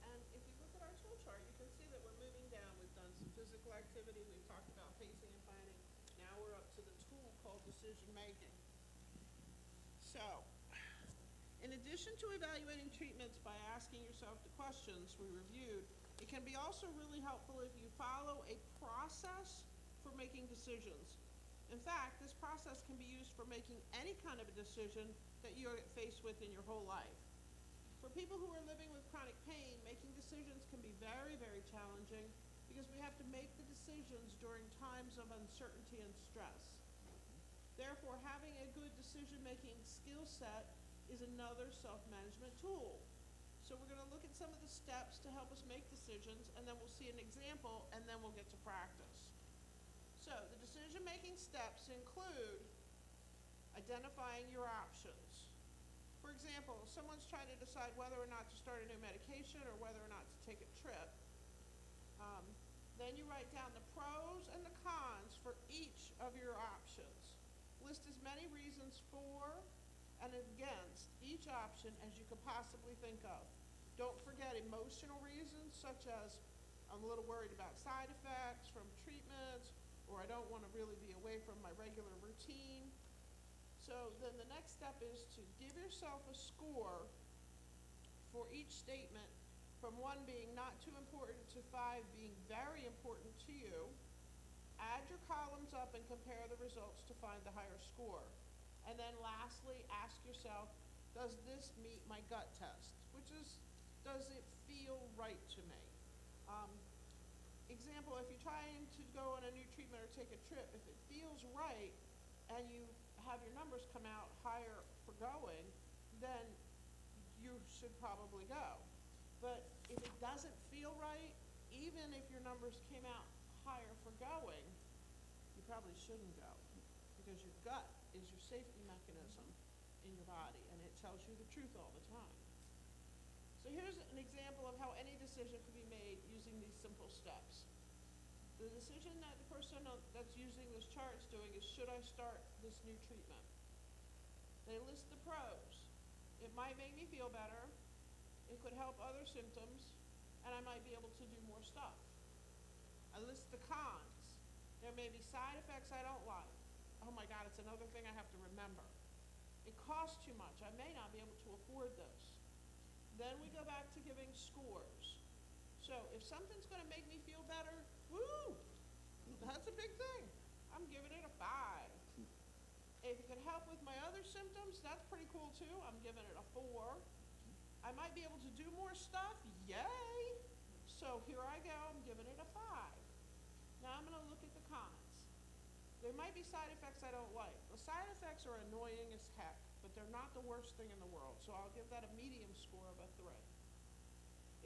And if you look at our tool chart, you can see that we're moving down. We've done some physical activity, we've talked about pacing and planning. Now we're up to the tool called decision making. So, in addition to evaluating treatments by asking yourself the questions we reviewed, it can be also really helpful if you follow a process for making decisions. In fact, this process can be used for making any kind of a decision that you're faced with in your whole life. For people who are living with chronic pain, making decisions can be very, very challenging because we have to make the decisions during times of uncertainty and stress. Therefore, having a good decision-making skill set is another self-management tool. So we're going to look at some of the steps to help us make decisions, and then we'll see an example, and then we'll get to practice. So the decision-making steps include identifying your options. For example, someone's trying to decide whether or not to start a new medication or whether or not to take a trip. Then you write down the pros and the cons for each of your options. List as many reasons for and against each option as you could possibly think of. Don't forget emotional reasons such as I'm a little worried about side effects from treatments, or I don't want to really be away from my regular routine. So then the next step is to give yourself a score for each statement, from 1 being not too important to 5 being very important to you. Add your columns up and compare the results to find the higher score. And then lastly, ask yourself, does this meet my gut test? Which is, does it feel right to me? Example, if you're trying to go on a new treatment or take a trip, if it feels right and you have your numbers come out higher for going, then you should probably go. But if it doesn't feel right, even if your numbers came out higher for going, you probably shouldn't go, because your gut is your safety mechanism in your body, and it tells you the truth all the time. So here's an example of how any decision can be made using these simple steps. The decision that the person that's using this chart is doing is, should I start this new treatment? They list the pros. It might make me feel better, it could help other symptoms, and I might be able to do more stuff. I list the cons. There may be side effects I don't like. Oh my God, it's another thing I have to remember. It costs too much. I may not be able to afford this. Then we go back to giving scores. So if something's going to make me feel better, woo, that's a big thing. I'm giving it a 5. If it can help with my other symptoms, that's pretty cool too. I'm giving it a 4. I might be able to do more stuff, yay. So here I go, I'm giving it a 5. Now I'm going to look at the cons. There might be side effects I don't like. The side effects are annoying as heck, but they're not the worst thing in the world, so I'll give that a medium score of a 3.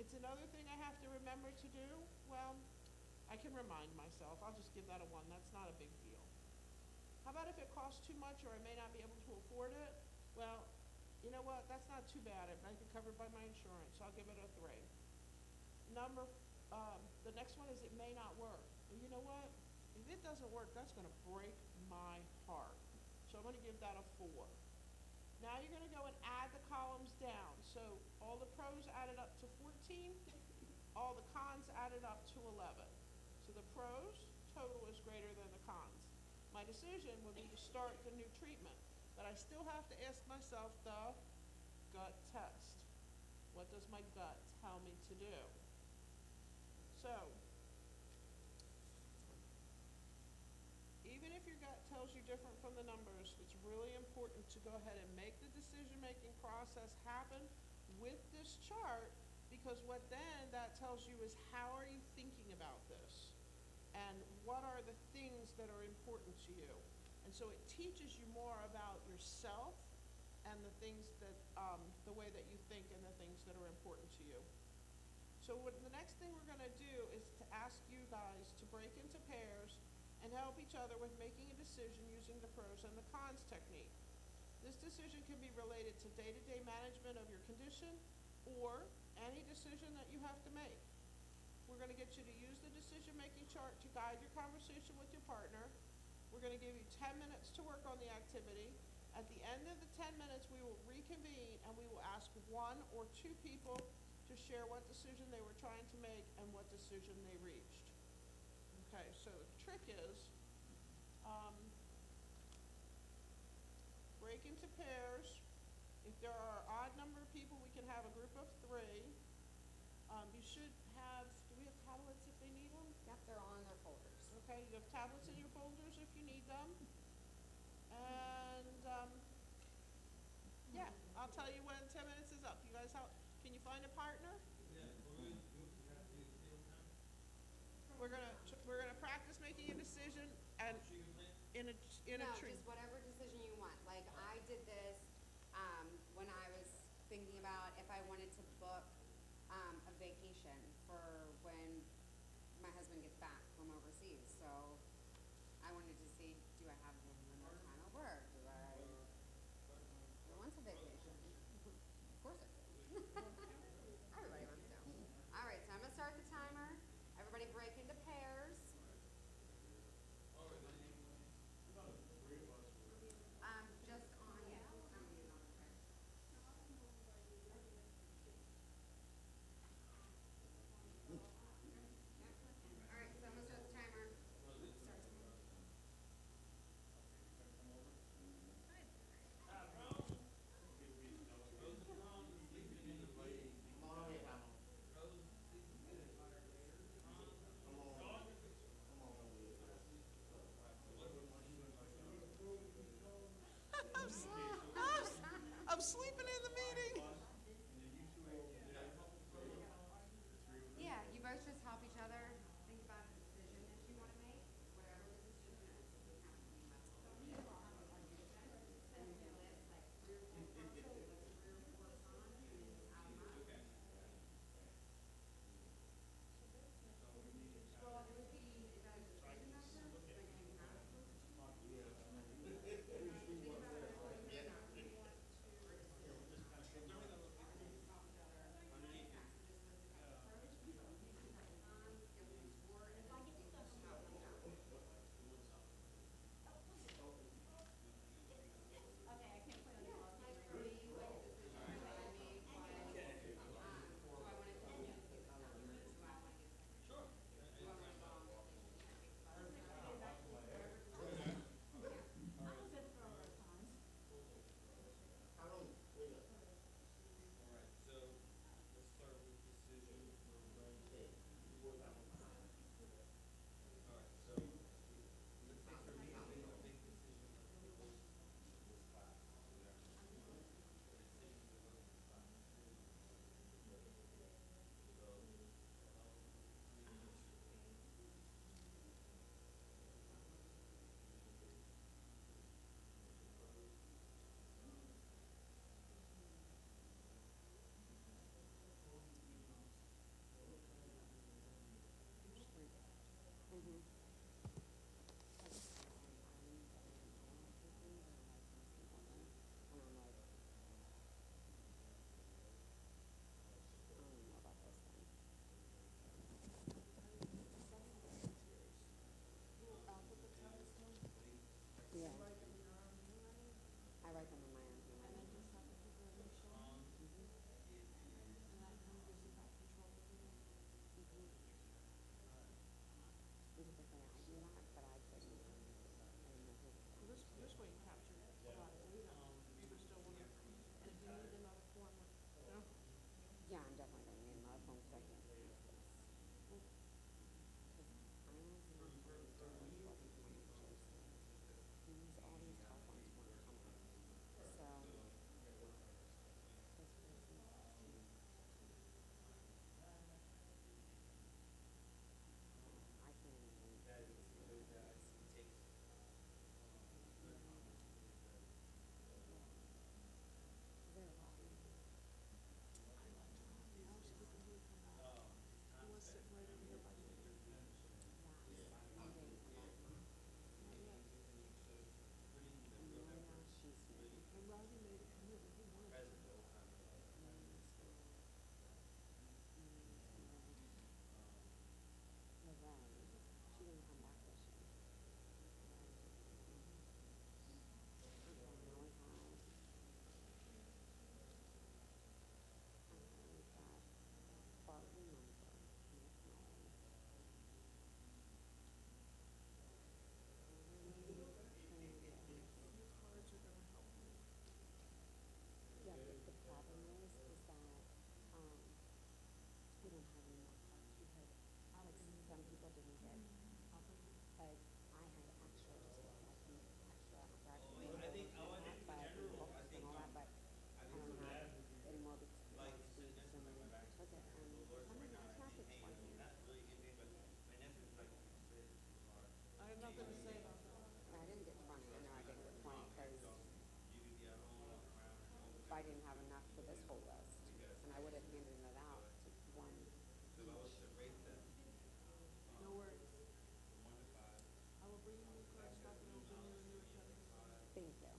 It's another thing I have to remember to do. Well, I can remind myself. I'll just give that a 1. That's not a big deal. How about if it costs too much or I may not be able to afford it? Well, you know what? That's not too bad. It might be covered by my insurance, so I'll give it a 3. The next one is it may not work. Well, you know what? If it doesn't work, that's going to break my heart. So I'm going to give that a 4. Now you're going to go and add the columns down. So all the pros added up to 14, all the cons added up to 11. So the pros total is greater than the cons. My decision would be to start the new treatment. But I still have to ask myself the gut test. What does my gut tell me to do? So, even if your gut tells you different from the numbers, it's really important to go ahead and make the decision-making process happen with this chart, because what then that tells you is how are you thinking about this? And what are the things that are important to you? And so it teaches you more about yourself and the things that, the way that you think and the things that are important to you. So the next thing we're going to do is to ask you guys to break into pairs and help each other with making a decision using the pros and the cons technique. This decision can be related to day-to-day management of your condition or any decision that you have to make. We're going to get you to use the decision-making chart to guide your conversation with your partner. We're going to give you 10 minutes to work on the activity. At the end of the 10 minutes, we will reconvene and we will ask one or two people to share what decision they were trying to make and what decision they reached. Okay, so the trick is, break into pairs. If there are an odd number of people, we can have a group of 3. You should have, do we have tablets if they need them? Yep, they're on their folders. Okay, you have tablets in your folders if you need them. And, yeah, I'll tell you when 10 minutes is up. You guys, can you find a partner? We're gonna practice making a decision and in a No, tree. just whatever decision you want. Like, I did this, when I was thinking about if I wanted to book, a vacation for when my husband gets back from overseas. So I wanted to see, do I have enough time at work? Who wants a vacation? Of course I do. Everybody wants to. All right, so I'm gonna start the timer. Everybody break into pairs. Just on, yeah. All right, so I'm gonna start the timer. I'm sleeping in the meeting. Yeah, you both just help each other think about a decision that you want to make, whatever the decision is. You have to be about and you list like 3 or 4 pros, 3 or 4 cons, and out of mind. Well, it would be, is that a decision maker? Like, do you have a position? Think about it. nothing to say about that. I didn't get 20. I know I didn't get 20 because I didn't have enough for this whole list. And I would have handed it out to one each. No worries. I will bring you new card stock and I'll bring you a new pen. Thank you.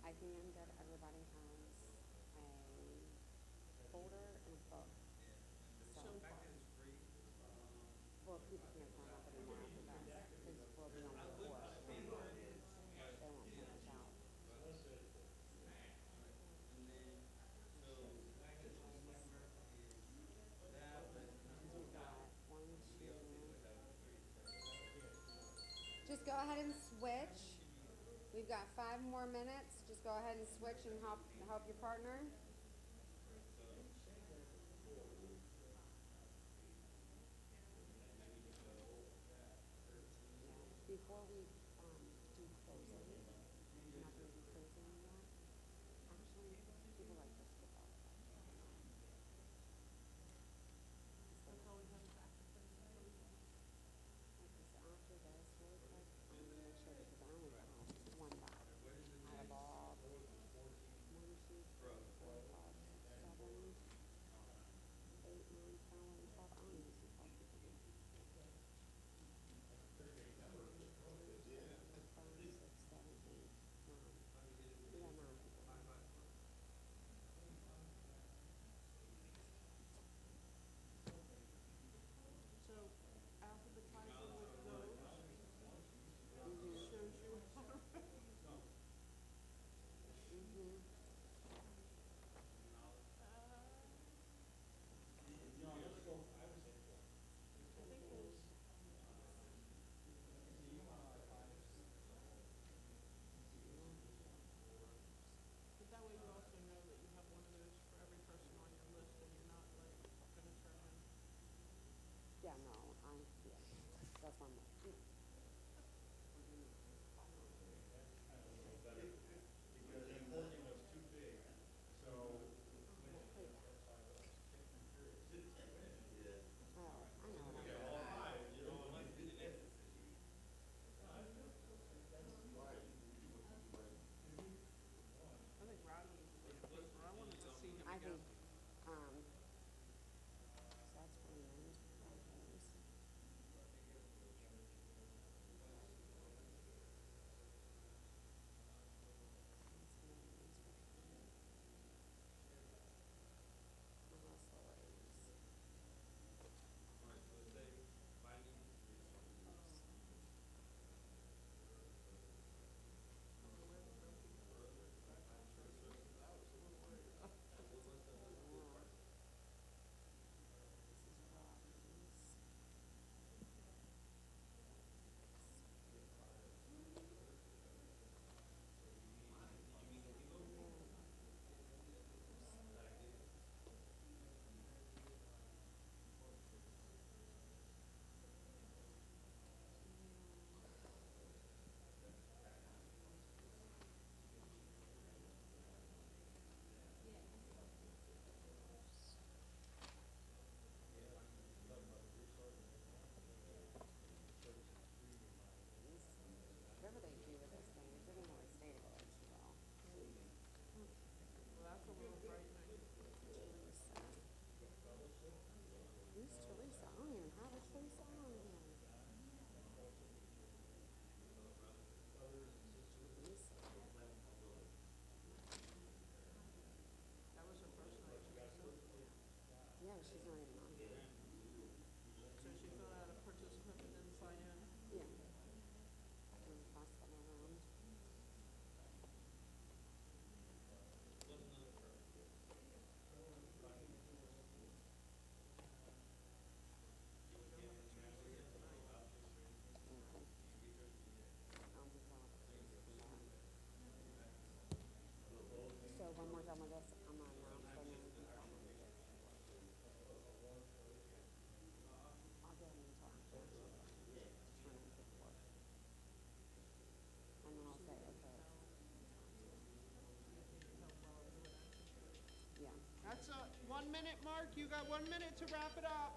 I think that everybody has a folder and a book. So, well, people can't turn up anymore after that because we'll be on the floor. They won't print us out. We've got one, two. Just go ahead and switch. We've got 5 more minutes. Just go ahead and switch and help your partner. Before we do closing, we're not going to do closing yet. Actually, people like to skip out. That's all we have is after things. Okay, so after this, really quick, I'm going to make sure because I only got one back out of all 1, 2, 3, 4, 5, 6, 7, 8, 9, 10, 11, 12. I only used 12 people. 5, 6, 7, 8, 9. We got 9 people. So advertising with those shows you how to Mm-hmm. I think there's. But that way you also know that you have one of those for every person on your list and you're not like gonna turn in. Yeah, no, yeah, that's one more. Oh, I know what I'm doing. I think Rodney needs to be a paper. I wanted to see him I again. think, so that's for names, photos. That's names, hustlers. Yeah. This is Robbins. Whatever they do with this thing, it didn't really stay together too well. Well, that's a little frightening. Teresa. Who's Teresa? I don't even have a Teresa on here. Teresa. That was her first night. Yeah, but she's not even on here. So she filled out a participant but didn't sign in. Yeah. And pass that around. So when we're done with this, I'm gonna announce their names and tell them to get. I'll go ahead and tell them to turn in paperwork. And then I'll say, okay. Yeah. That's a 1 minute mark. You got 1 minute to wrap it up.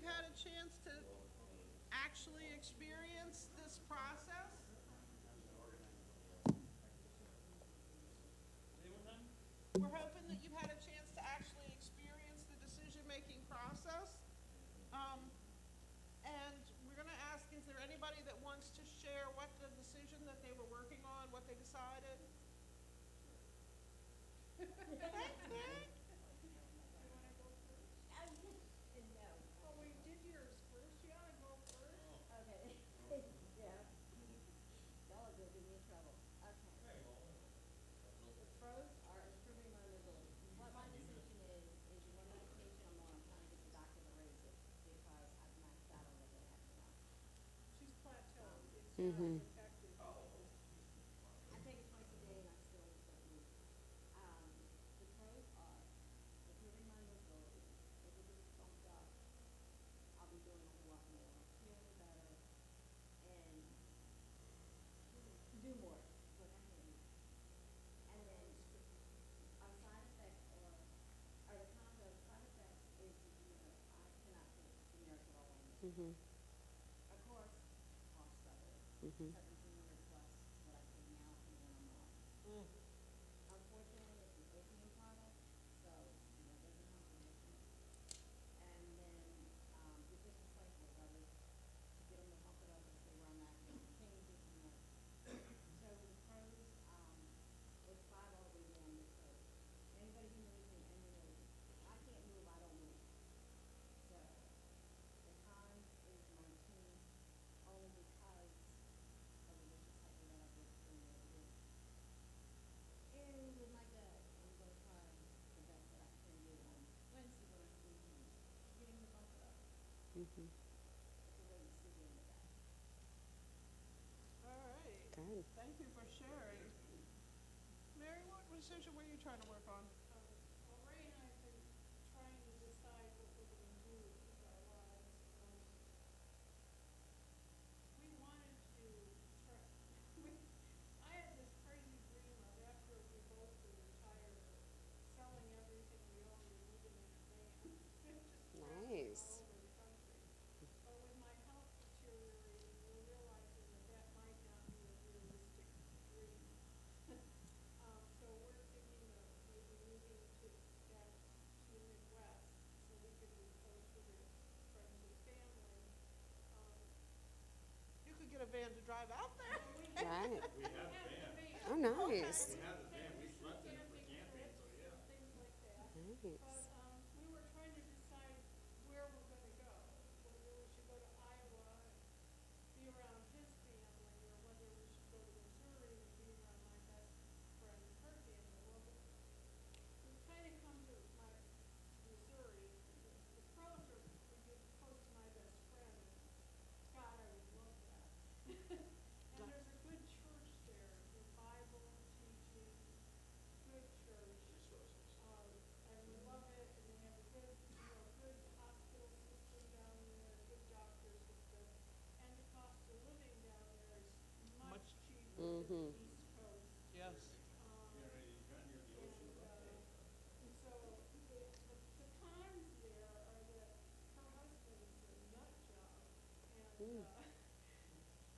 you've had a chance to actually experience this process? We're hoping that you've had a chance to actually experience the decision-making process. And we're going to ask, is there anybody that wants to share what the decision that they were working on, what they decided? No. Oh, we did yours first, you ought to go first. Okay. Yeah. Y'all are gonna give me trouble. Okay. The pros are improving my mobility. What my decision is one medication I'm on, I'm trying to get the doctor to raise it because I've maxed out on what they have now. She's plateaued, it's Mhm. not effective. I take it twice a day and I still don't move. The pros are improving my mobility. If it gets bumped up, I'll be doing a whole lot more, feeling better, and do more. Like I can. And then our side effects are the combo side effects is, I cannot take generics at all on this. Mhm. Of course, cost of it. Mhm. 1,700 plus what I pay now and when I'm off. Unfortunately, it's an opium product, so, it doesn't have permission. And then, it's just a cycle, whether to get them to pump it up and stay where I'm at, and change it, So the pros, it's 5 all the way down because anybody who knows me and you knows if I can't move, I don't move. So the cons is my team, only because of the vicious cycle that I've worked through over here. And with my dad, I'm gonna try the best that I can do on Wednesday when I see him, get him to bump it up. Mhm. It's a wait and see game with that. All right. Good. Thank you for sharing. Mary, what decision were you trying to work on? Well, Ray and I have been trying to decide what we're gonna do with our lives. We wanted to try, I had this crazy dream of after we both were retired, selling everything we owned and moving in a van. Just traveling Nice. all over the country. But with my health deteriorating, we're realizing that that might not be a realistic dream. So we're thinking of maybe moving back to the Midwest so we could be closer to friends and family. You could get a van to drive out there. Right. We have a van. Oh, nice. We have a van, we slept in it for Camping camping, so trips yeah. and things like that. Nice. But, we were trying to decide where we're gonna go, whether we should go to Iowa and be around his family, or whether we should go to Missouri and be around my best friend and her family. Well, we've kind of come to my Missouri. The pros are we get close to my best friend, and God, I would love that. And there's a good church there, the Bible teaching, good church. And we love it, and they have a good, good hospital system down there, good doctor system. And the cost of living down there is much cheaper than the Mhm. East Coast. Yes. And so the cons there are that her husband's a nut job, and,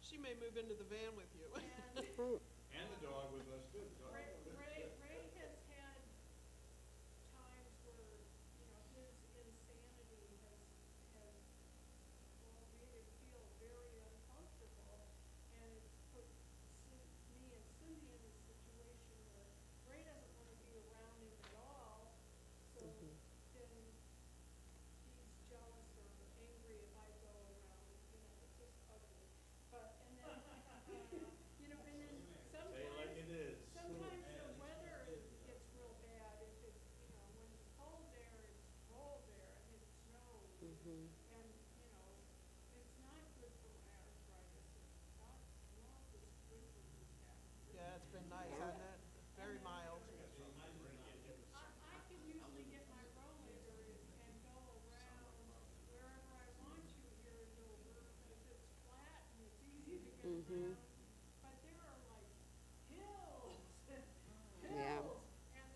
She may move into the van with you. and Oh, And the dog with us too. The dog with us. Ray has had times where, his insanity has, well, made him feel very uncomfortable. And it's put me and Cindy in a situation where Ray doesn't want to be around him at all. So then he's jealous or angry if I go around, it's just ugly. But, and then, and then Say it like it is. sometimes the weather gets real bad. If it's, when it's cold there, it's cold there, and it snows. Mhm. And, it's not good for my arthritis. It's not this winter we've had. Yeah, it's been nice, hasn't it? Very mild. I can usually get my rollator and go around wherever I want to here in Dover, because it's flat and it's easy to get around. But there are like hills and Yeah. hills and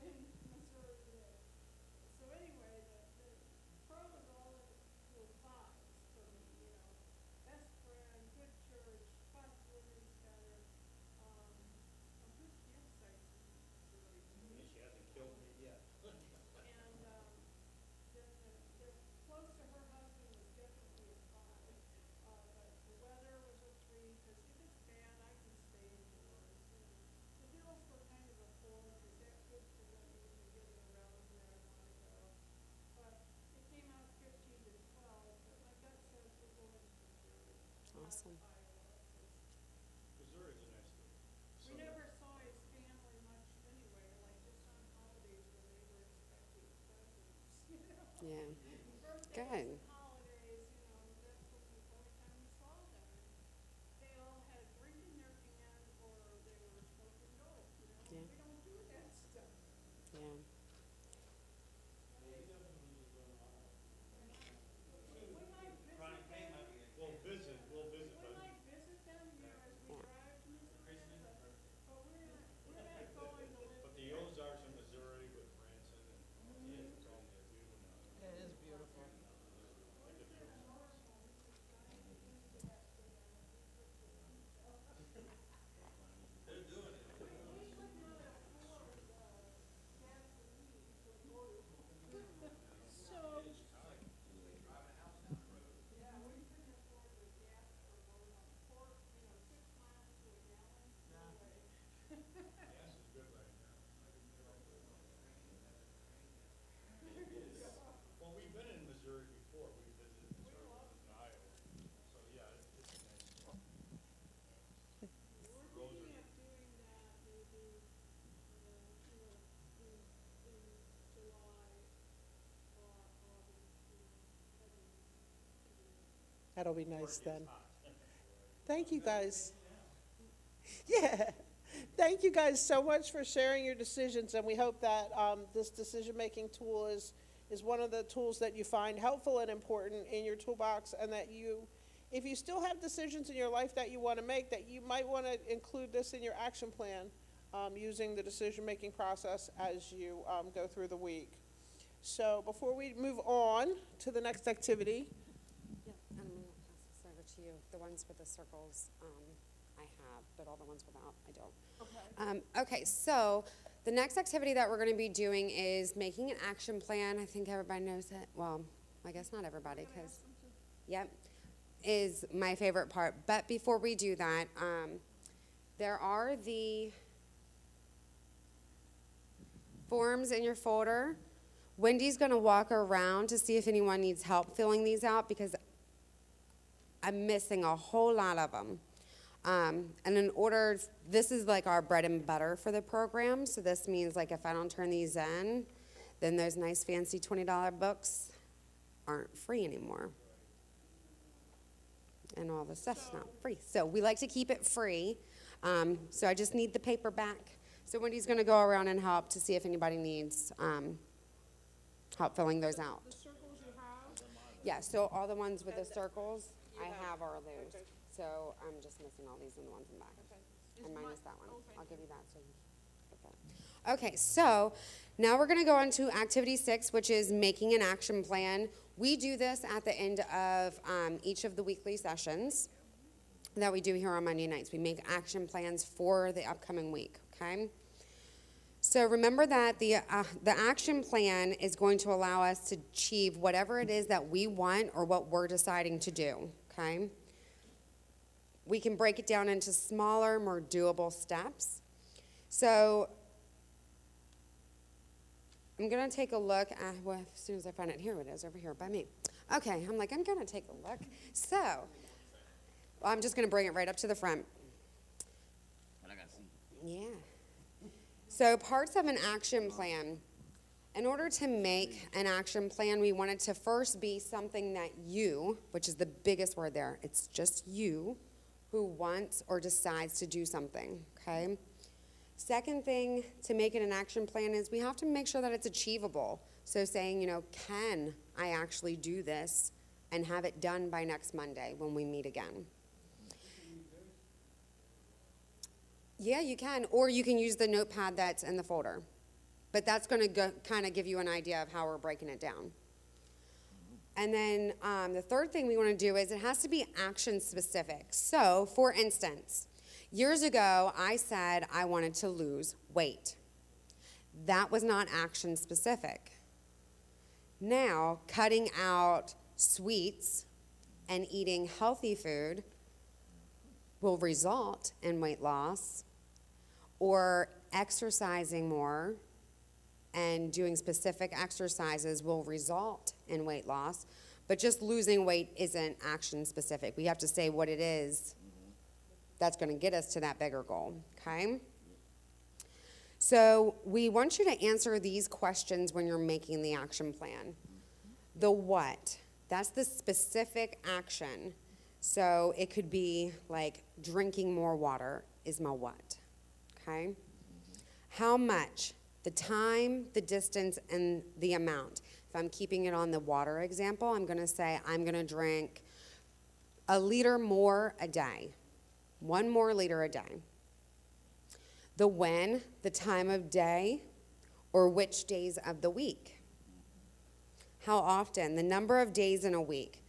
in Missouri there. So anyway, the pro is all Good. holidays, that's what the only time you saw them. They all had a drink in their hand or they were smoking dope, Yeah. We don't do that stuff. Yeah. We'll We visit, might visit them, as we Yeah. drive to Missouri, but we're not going to live. but the Ozarks in Missouri with Branson and, yeah, it's all there, beautiful. It is beautiful. So, Well, we've been in Missouri before, we visited Missouri and Iowa, so yeah, it's a nice spot. we're looking at doing that maybe, in July or August, heading That'll be nice then. Thank you, guys. Yeah. Thank you guys so much for sharing your decisions, and we hope that this decision-making tool is one of the tools that you find helpful and important in your toolbox, and that you, if you still have decisions in your life that you want to make, that you might want to include this in your action plan, using the decision-making process as you go through the week. So before we move on to the next activity, Yep, and I'm gonna pass this over to you. The ones with the circles, I have, but all the ones without, I don't. Okay, so the next activity that we're gonna be doing is making an action plan. I think everybody knows it. Well, I guess not everybody, because, yep, is my favorite part. But before we do that, there are the forms in your folder. Wendy's gonna walk around to see if anyone needs help filling these out, because I'm missing a whole lot of them. And in order, this is like our bread and butter for the program, so this means like if I don't turn these in, then those nice fancy $20 books aren't free anymore. And all the stuff's not free. So we like to keep it free. So I just need the paper back. So Wendy's gonna go around and help to see if anybody needs help filling those out. The circles you have, Yeah, so all the ones with the circles, I have all those. So I'm just missing all these and the ones in the back. And minus that one. I'll give you that so you can get that. Okay, so now we're gonna go on to activity 6, which is making an action plan. We do this at the end of each of the weekly sessions that we do here on Monday nights. We make action plans for the upcoming week, okay? So remember that the action plan is going to allow us to achieve whatever it is that we want or what we're deciding to do, okay? We can break it down into smaller, more doable steps. So I'm going to take a look at, well, as soon as I find it, here it is, over here by me. Okay, I'm like, I'm going to take a look. So I'm just going to bring it right up to the front. Yeah. So parts of an action plan. In order to make an action plan, we want it to first be something that you, which is the biggest word there, it's just you who wants or decides to do something, okay? Second thing to make it an action plan is we have to make sure that it's achievable. So saying, can I actually do this and have it done by next Monday when we meet again? Yeah, you can, or you can use the notepad that's in the folder. But that's going to kind of give you an idea of how we're breaking it down. And then the third thing we want to do is it has to be action specific. So, for instance, years ago, I said I wanted to lose weight. That was not action specific. Now, cutting out sweets and eating healthy food will result in weight loss, or exercising more and doing specific exercises will result in weight loss, but just losing weight isn't action specific. We have to say what it is that's going to get us to that bigger goal, okay? So we want you to answer these questions when you're making the action plan. The what. That's the specific action. So it could be like drinking more water is my what, okay? How much, the time, the distance, and the amount. If I'm keeping it on the water example, I'm going to say I'm going to drink a liter more a day, 1 more liter a day. The when, the time of day, or which days of the week. How often, the number of days in a week.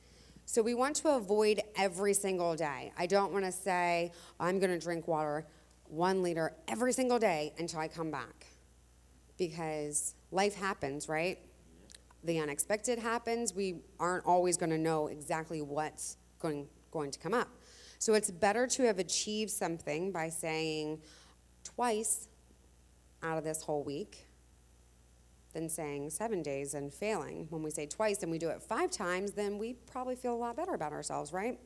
So we want to avoid every single day. I don't want to say, I'm going to drink water 1 liter every single day until I come back. Because life happens, right? The unexpected happens. We aren't always going to know exactly what's going to come up. So it's better to have achieved something by saying twice out of this whole week than saying 7 days and failing. When we say twice and we do it 5 times, then we probably feel a lot better about ourselves, right?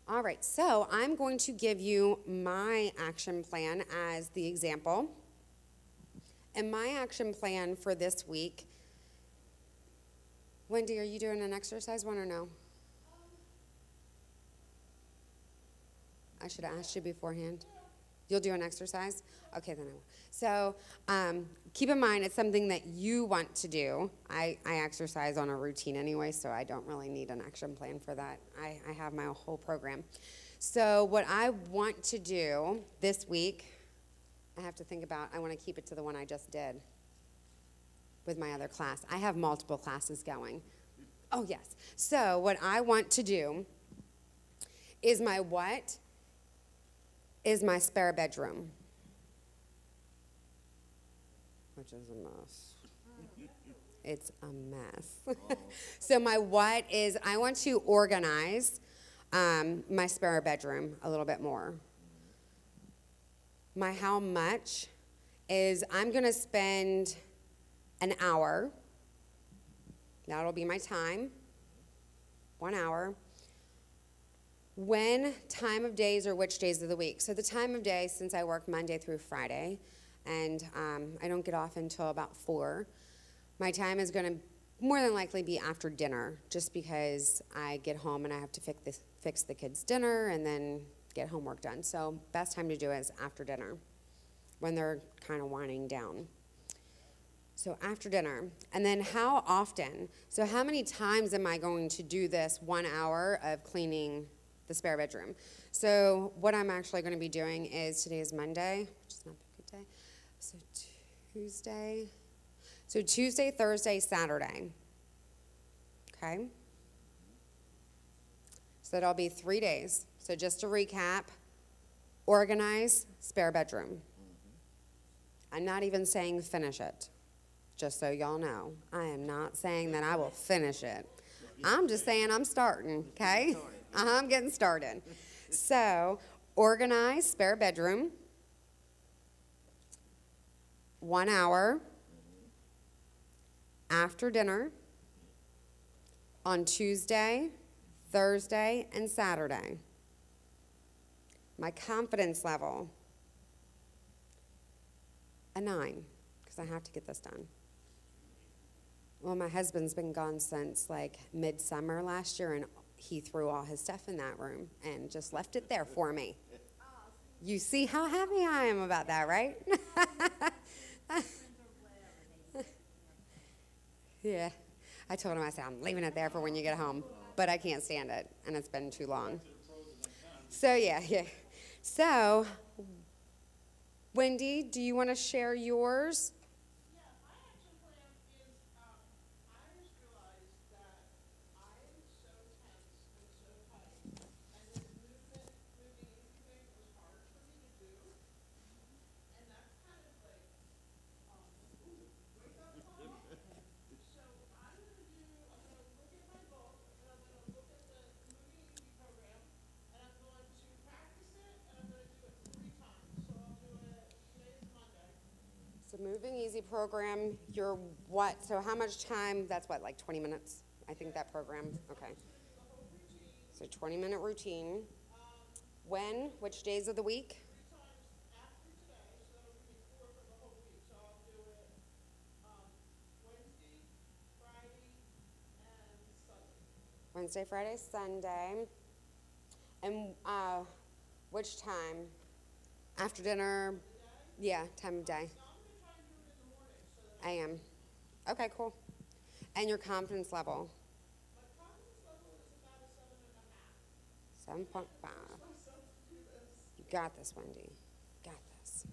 All right, so I'm going to give you my action plan as the example. And my action plan for this week, Wendy, are you doing an exercise one or no? I should have asked you beforehand. You'll do an exercise? Okay, then I will. So keep in mind, it's something that you want to do. I exercise on a routine anyway, so I don't really need an action plan for that. I have my whole program. So what I want to do this week, I have to think about, I want to keep it to the one I just did with my other class. I have multiple classes going. Oh, yes. So what I want to do is my what is my spare bedroom, which is a mess. It's a mess. So my what is I want to organize my spare bedroom a little bit more. My how much is I'm going to spend an hour. That'll be my time, 1 hour. When, time of days, or which days of the week. So the time of day, since I work Monday through Friday, and I don't get off until about 4, my time is going to more than likely be after dinner, just because I get home and I have to fix the kids' dinner and then get homework done. So best time to do it is after dinner, when they're kind of winding down. So after dinner. And then how often? So how many times am I going to do this 1 hour of cleaning the spare bedroom? So what I'm actually going to be doing is, today is Monday, which is not a good day. So Tuesday, Thursday, Saturday. Okay? So that'll be 3 days. So just to recap, organize spare bedroom. I'm not even saying finish it, just so y'all know. I am not saying that I will finish it. I'm just saying I'm starting, okay? I'm getting started. So, organize spare bedroom, 1 hour after dinner on Tuesday, Thursday, and Saturday. My confidence level, a 9, because I have to get this done. Well, my husband's been gone since like midsummer last year, and he threw all his stuff in that room and just left it there for me. You see how happy I am about that, right? Yeah. I told him, I said, I'm leaving it there for when you get home, but I can't stand it, and it's been too long. So, yeah. So, Wendy, do you want to share yours? Yeah, my action plan is, I just realized that I am so tense and so tight, and this moving easy thing was hard for me to do, and that's kind of like, wake up call. So I'm gonna look at my book, and I'm gonna look at the moving easy program, and I'm going to practice it, and I'm gonna do it 3 times. So I'll do it, today's Monday. So moving easy program, you're what? So how much time? That's what, like 20 minutes? I think that program, okay. So 20-minute routine. When? Which days of the week? 3 times after today, so that'll give me 4 for the whole week. So I'll do it Wednesday, Friday, and Sunday. Wednesday, Friday, Sunday. And which time? After dinner? Yeah, time of day. So I'm gonna try and do it in the morning so that AM. Okay, cool. And your confidence level? my confidence level is about a 7.5. 7.5. Myself to do this. You got this, Wendy. Got this.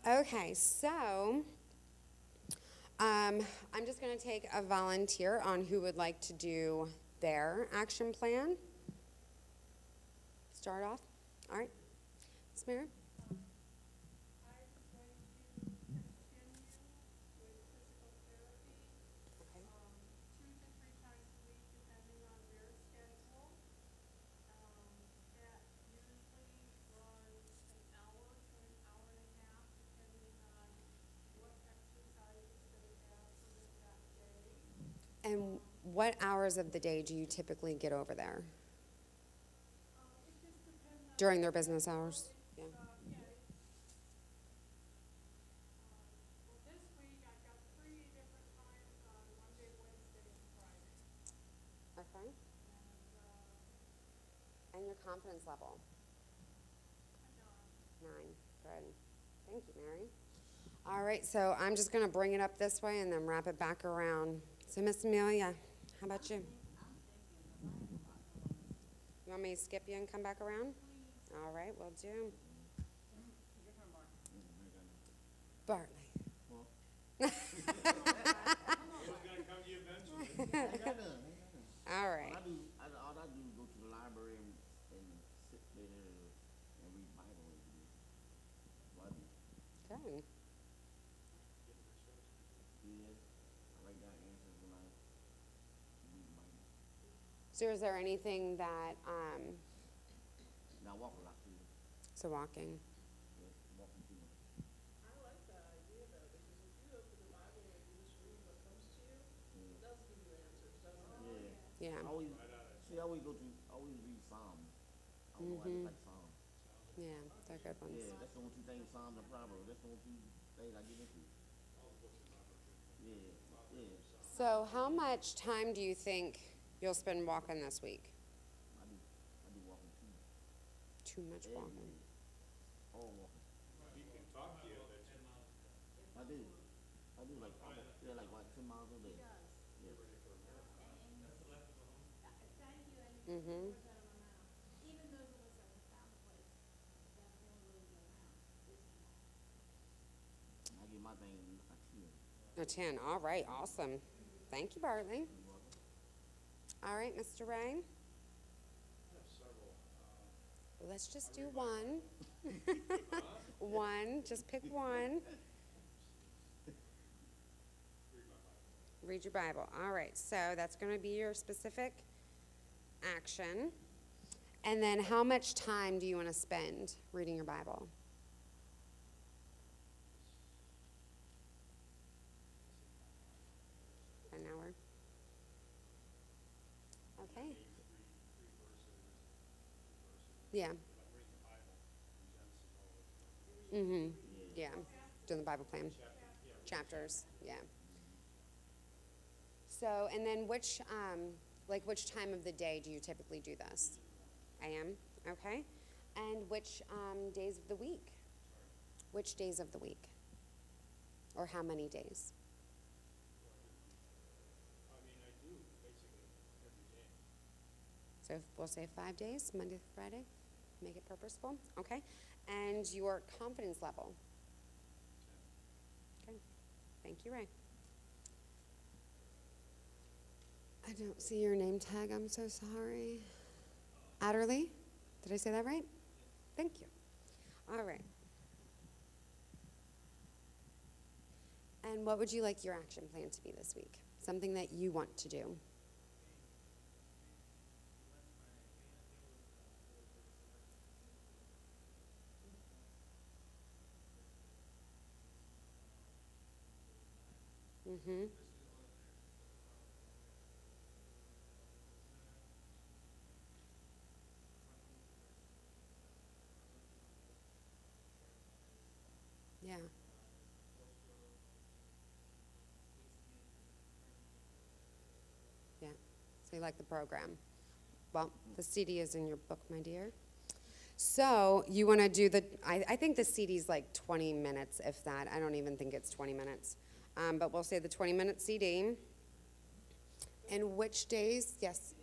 Okay, so I'm just going to take a volunteer on who would like to do their action plan. Start off. All right. Ms. Mary? I'm going to continue with physical therapy, Okay. 2 to 3 times a week, depending on their schedule. That usually runs an hour to an hour and a half, depending on what exercises they have for that day. And what hours of the day do you typically get over there? It just depends on. During their business hours? Yeah. Well, this week I've got 3 different times on Monday, Wednesday, and Friday. Okay. And, And your confidence level? I'm 9. Good. Thank you, Mary. All right, so I'm just going to bring it up this way and then wrap it back around. So, Miss Amelia, how about you? You want me to skip you and come back around? All right, will do. Bartley. It's gonna come to you eventually. All right. All I do is go to the library and sit there and read Bible. What? Good. Yeah, I write down answers when I read Bible. So, is there anything that, And I walk a lot too. so walking? Yeah, walking too much. I like that idea though, because if you open the Bible and you just read what comes to you, it does give you answers, doesn't it? Yeah. Yeah. I always read Psalms. I don't know why I just like Psalms. Yeah, they're good ones. Yeah, that's the only 2 things, Psalms and Proverbs. That's the only 2 things I get into. Yeah, yeah. So, how much time do you think you'll spend walking this week? I do walking too. Too much Every walking. day. All walking. He can talk to you, but I do. Like almost, yeah, like what, 10 miles a day. Yeah. Thank you, and Mm-hmm. put that on my mouth. Even those of us that have found a place, that's the only way we go around, is to walk. I get my thing a 10. A 10. All right, awesome. Thank you, Bartley. All right, Mr. Ray. Let's just do one. One, just pick one. Read your Bible. All right, so that's going to be your specific action. And then how much time do you want to spend reading your Bible? An hour. Okay. Yeah. Mm-hmm. Yeah. Doing the Bible plan. Chapters. Yeah. So, and then which time of the day do you typically do this? AM. Okay. And which days of the week? Which days of the week? Or how many days? I mean, I do basically every day. So we'll say 5 days, Monday through Friday. Make it purposeful. Okay. And your confidence level? Okay. Thank you, Ray. I don't see your name tag. I'm so sorry. Adderley? Did I say that right? Thank you. All right. And what would you like your action plan to be this week? Something that you want to do. Mm-hmm. Yeah. actually like the program. Well, the CD is in your book, my dear. So you want to do I think the CD's like 20 minutes, if that. I don't even think it's 20 minutes. But we'll say the 20-minute CD. And which days? Yes.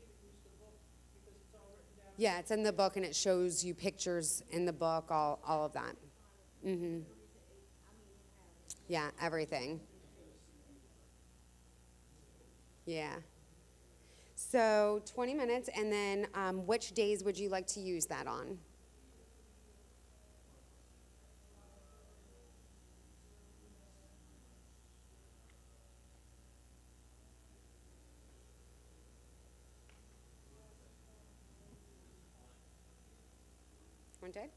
Yeah, it's in the book, and it shows you pictures in the book, all of that. Yeah, everything. Yeah. So 20 minutes, and then which days would you like to use that on? One day?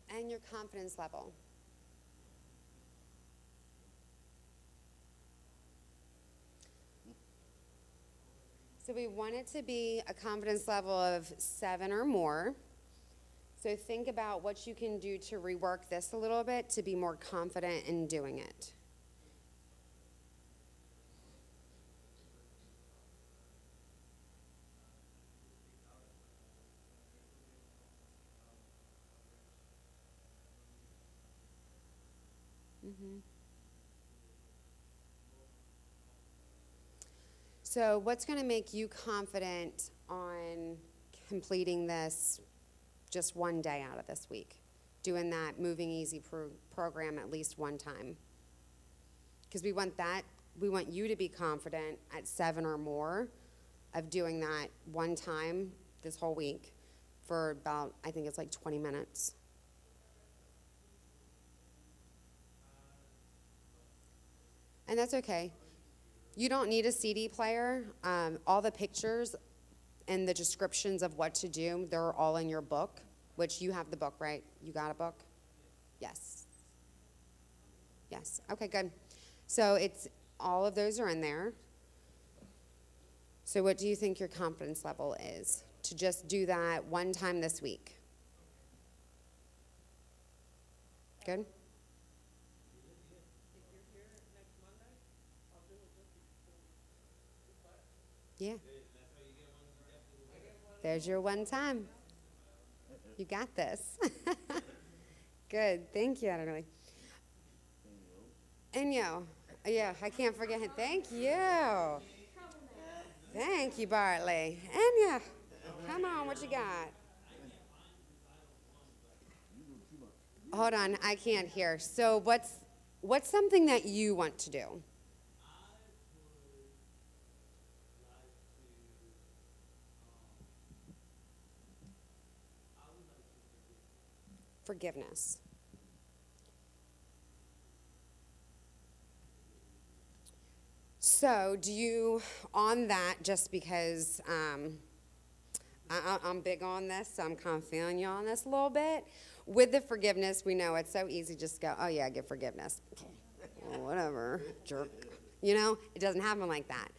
And your confidence level. So we want it to be a confidence level of 7 or more. So think about what you can do to rework this a little bit to be more confident in doing it. So what's going to make you confident on completing this just one day out of this week? Doing that Moving Easy program at least one time. Because we want you to be confident at 7 or more of doing that one time this whole week for about, I think it's like 20 minutes. And that's okay. You don't need a CD player. All the pictures and the descriptions of what to do, they're all in your book, which you have the book, right? You got a book? Yes. Yes. Okay, good. So it's all of those are in there. So what do you think your confidence level is to just do that one time this week? Good? Yeah. There's your one time. You got this. Good. Thank you, Adderley. And yeah, I can't forget him. Thank you. Thank you, Bartley. And yeah, come on, what you got? Hold on, I can't hear. So what's something that you want to do? Forgiveness. So do you, on that, just because I'm big on this, so I'm kind of feeling you on this a little bit. With the forgiveness, we know it's so easy just to go, oh yeah, give forgiveness. Well, whatever, jerk. It doesn't happen like that.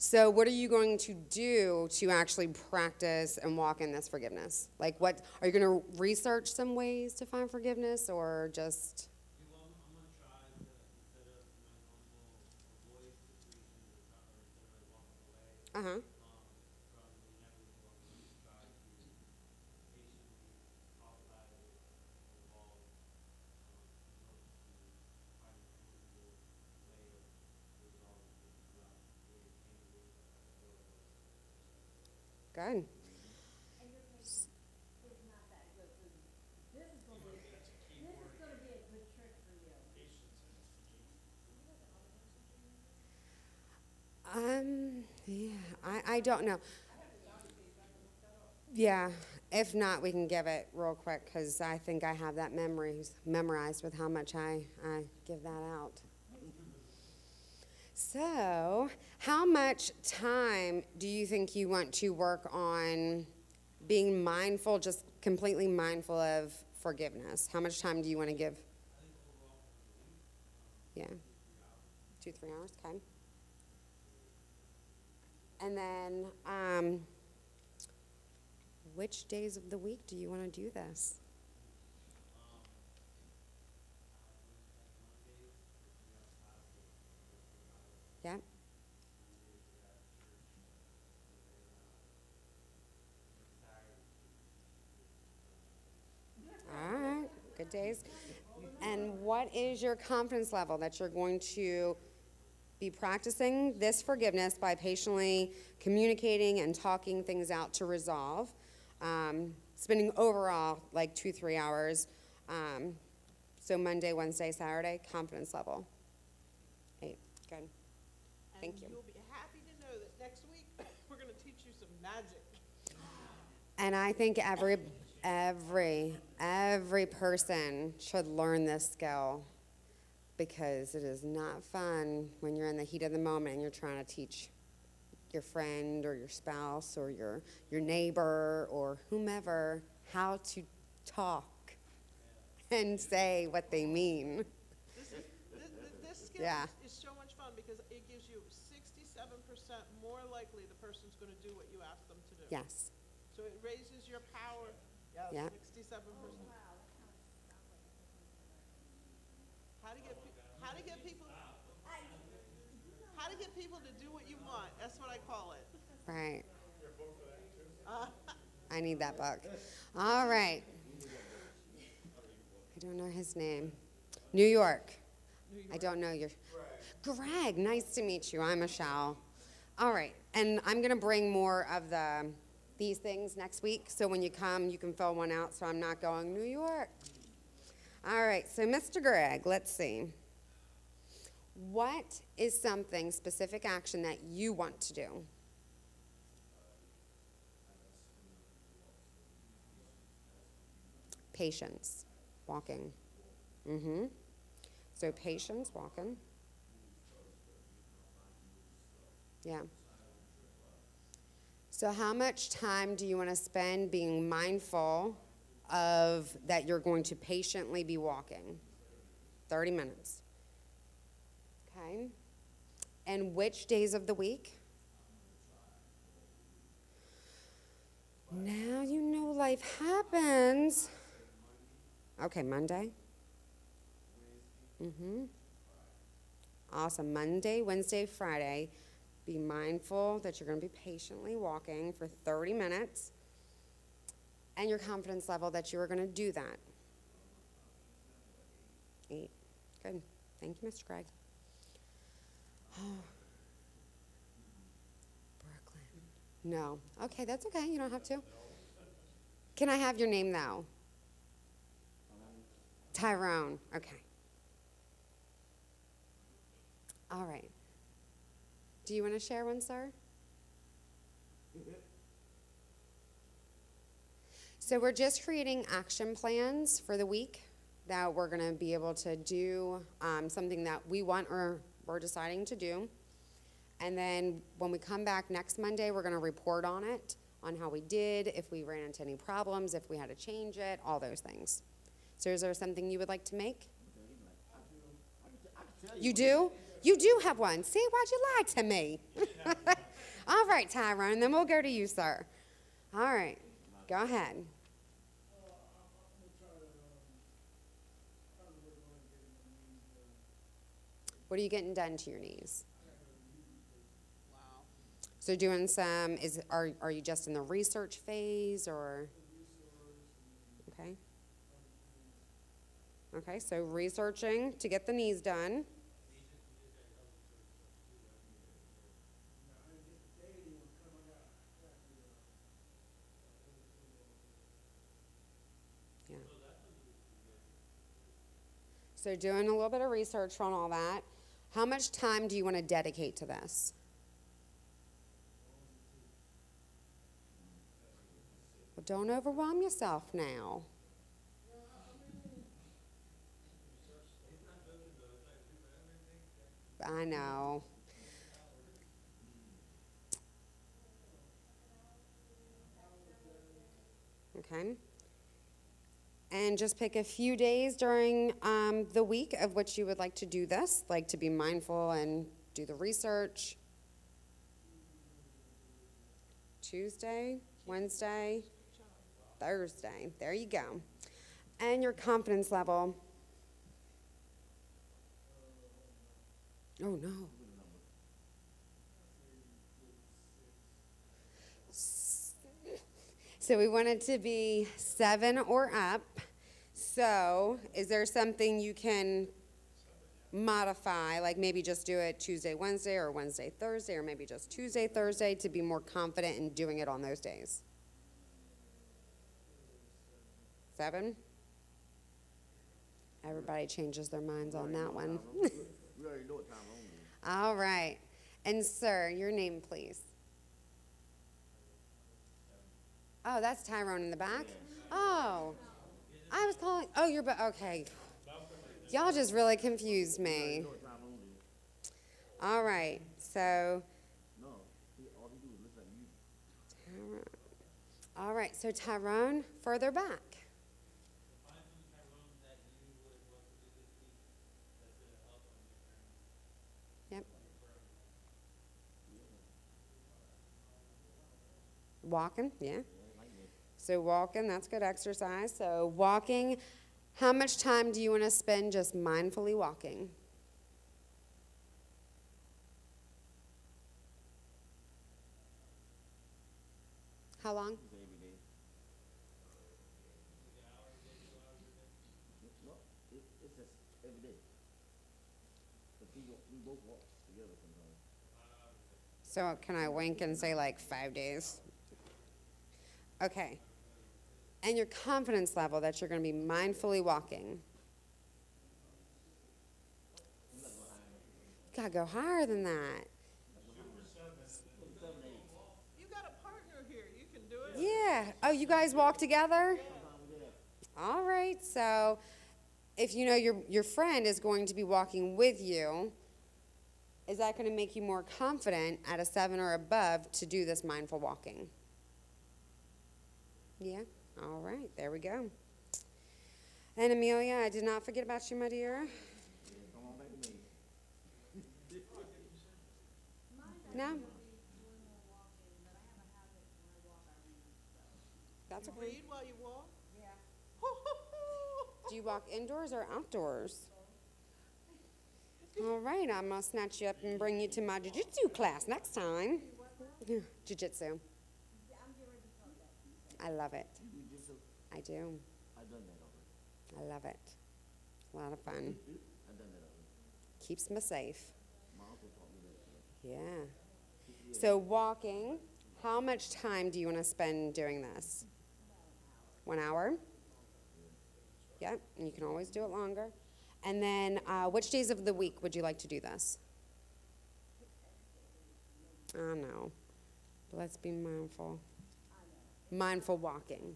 So what are you going to do to actually practice and walk in this forgiveness? Like what, are you going to research some ways to find forgiveness or just? I'm gonna try to, instead of my normal avoid situations or try, or instead of like walking away, Uh-huh. from the inevitable, I'm gonna try to patiently talk about it, involve, in order to find an amicable way of resolving it without really angry or Good. And your patience is not that good, so this is gonna be, a good trick for you. Yeah, I don't know. Yeah, if not, we can give it real quick because I think I have that memorized with how much I give that out. So, how much time do you think you want to work on being mindful, just completely mindful of forgiveness? How much time do you want to give? Yeah. 2-3 hours, okay. And then, which days of the week do you want to do this? Yeah. days. And what is your confidence level that you're going to be practicing this forgiveness by patiently communicating and talking things out to resolve? Spending overall like 2-3 hours. So Monday, Wednesday, Saturday, confidence level. 8. Good. Thank you. And you'll be happy to know that next week, we're gonna teach you some magic. And I think every person should learn this skill, because it is not fun when you're in the heat of the moment and you're trying to teach your friend or your spouse or your neighbor or whomever how to talk and say what they mean. This skill Yeah. is so much fun because it gives you 67% more likely the person's gonna do what you ask them to do. Yes. So it raises your power, yes, Yeah. 67%. How to get people to do what you want, that's what I call it. Right. I need that book. All right. I don't know his name. New York. I don't know your. Greg, nice to meet you. I'm Michelle. All right, and I'm going to bring more of these things next week, so when you come, you can fill one out, so I'm not going, New York. All right, so Mr. Greg, let's see. What is something, specific action that you want to do? Patience, walking. Mm-hmm. So patience, walking. Yeah. So how much time do you want to spend being mindful of that you're going to patiently be walking? 30 minutes. Okay. And which days of the week? Now you know life happens. Okay, Monday. Mm-hmm. Awesome. Monday, Wednesday, Friday. Be mindful that you're going to be patiently walking for 30 minutes, and your confidence level that you are going to do that. 8. Good. Thank you, Mr. Craig. Brooklyn. No. Okay, that's okay. You don't have to. Can I have your name, though? Tyrone. Okay. All right. Do you want to share one, sir? So we're just creating action plans for the week that we're going to be able to do something that we want or we're deciding to do. And then when we come back next Monday, we're going to report on it, on how we did, if we ran into any problems, if we had to change it, all those things. So is there something you would like to make? You do? You do have one. See, why'd you lie to me? All right, Tyrone, then we'll go to you, sir. All right, go ahead. What are you getting done to your knees? Wow. So doing some, are you just in the research phase or? Okay. Okay, so researching to get the knees done. Yeah. So doing a little bit of research on all that. How much time do you want to dedicate to this? Well, don't overwhelm yourself now. I know. Okay. And just pick a few days during the week of which you would like to do this, like to be mindful and do the research. Tuesday, Wednesday, Thursday. There you go. And your confidence level. Oh, no. So we want it to be 7 or up. So, is there something you can modify, like maybe just do it Tuesday, Wednesday, or Wednesday, Thursday, or maybe just Tuesday, Thursday to be more confident in doing it on those days? 7? Everybody changes their minds on that one. We already know what time home is. All right. And sir, your name, please. Oh, that's Tyrone in the back? Oh, I was calling, oh, you're, okay. Y'all just really confused me. All right, so. No, all he do is listen to music. Tyrone. All right, so Tyrone, further back. Yep. Walking, yeah. So walking, that's good exercise. So walking, how much time do you want to spend just mindfully walking? How long? Every day. No, it's just every day. But we both walk together sometimes. So can I wink and say like 5 days? Okay. And your confidence level that you're going to be mindfully walking. Gotta go higher than that. You got a partner here, you can do it. Yeah. Oh, you guys walk together? All right. So if you know your friend is going to be walking with you, is that going to make you more confident at a 7 or above to do this mindful walking? Yeah? All right. There we go. And Amelia, I did not forget about you, my dear. Come on back to me. No? That's okay. Read while you walk? Do you walk indoors or outdoors? All right, I'm going to snatch you up and bring you to my jiu-jitsu class next time. Jiu-jitsu. I love it. You do so. I do. I've done that already. I love it. A lot of fun. I've done that already. Keeps me safe. My uncle taught me that. Yeah. So walking, how much time do you want to spend doing this? 1 hour? Yep, and you can always do it longer. And then which days of the week would you like to do this? I know. Let's be mindful. Mindful walking.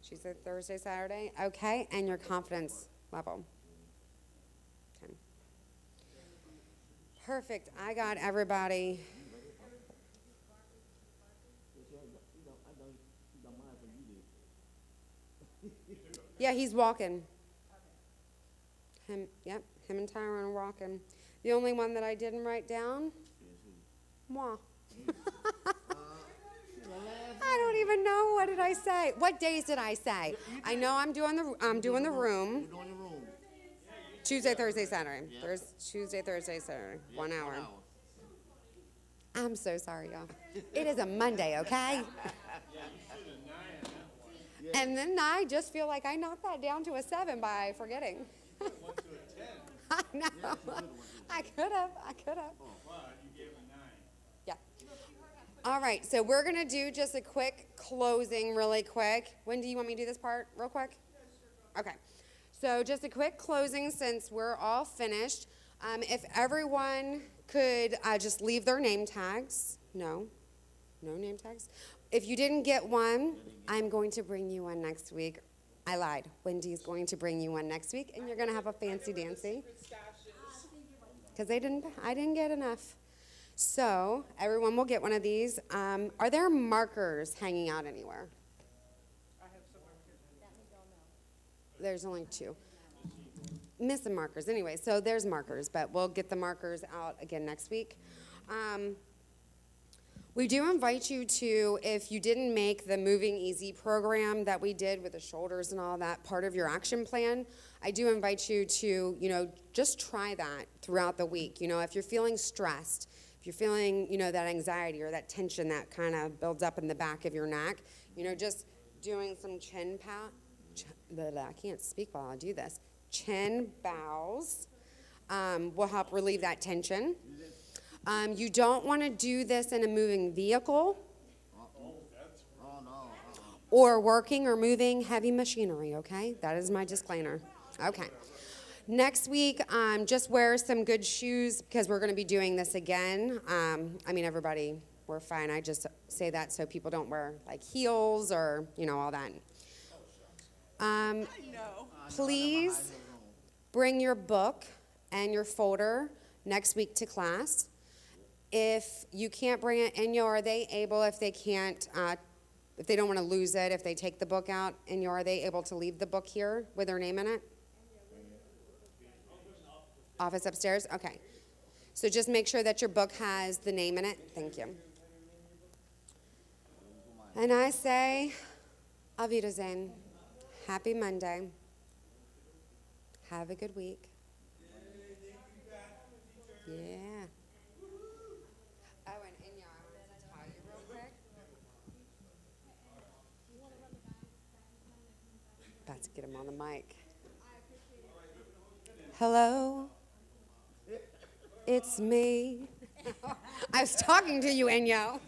She said Thursday, Saturday. Okay, and your confidence level. Okay. Perfect. I got everybody. Yeah, he's walking. Him and Tyrone are walking. The only one that I didn't write down, moi. I don't even know, what did I say? What days did I say? I know I'm doing the room. You're doing your room. Tuesday, Thursday, Saturday. Tuesday, Thursday, Saturday. 1 hour. I'm so sorry, y'all. It is a Monday, okay? And then I just feel like I knocked that down to a 7 by forgetting. I know. I could have. Yeah. All right, so we're going to do just a quick closing really quick. When do you want me to do this part real quick? Okay. So just a quick closing since we're all finished. If everyone could just leave their name tags. No name tags. If you didn't get one, I'm going to bring you one next week. I lied. Wendy's going to bring you one next week, and you're going to have a fancy dancy. Because I didn't get enough. So everyone will get one of these. Are there markers hanging out anywhere? I have some markers. There's only 2. Missing markers. Anyway, so there's markers, but we'll get the markers out again next week. We do invite you to, if you didn't make the Moving Easy program that we did with the shoulders and all that part of your action plan, I do invite you to, just try that throughout the week. If you're feeling stressed, If you're feeling, that anxiety or that tension that kind of builds up in the back of your neck, just doing some I can't speak while I do this. Chin bows will help relieve that tension. You don't want to do this in a moving vehicle or working or moving heavy machinery, okay? That is my disclaimer. Okay. Next week, just wear some good shoes because we're going to be doing this again. Everybody, we're fine. I just say that so people don't wear like heels or, all that. Please bring your book and your folder next week to class. If you can't bring it in, are they able, if they can't, if they don't want to lose it, if they take the book out, and are they able to leave the book here with their name in it? Office upstairs? Okay. So just make sure that your book has the name in it. Thank you. And I say, Auf Wiedersehen. Happy Monday. Have a good week. Yeah. Oh, and Inya, I wanted to tell you real quick. About to get him on the mic. Hello. It's me. I was talking to you, Enyo.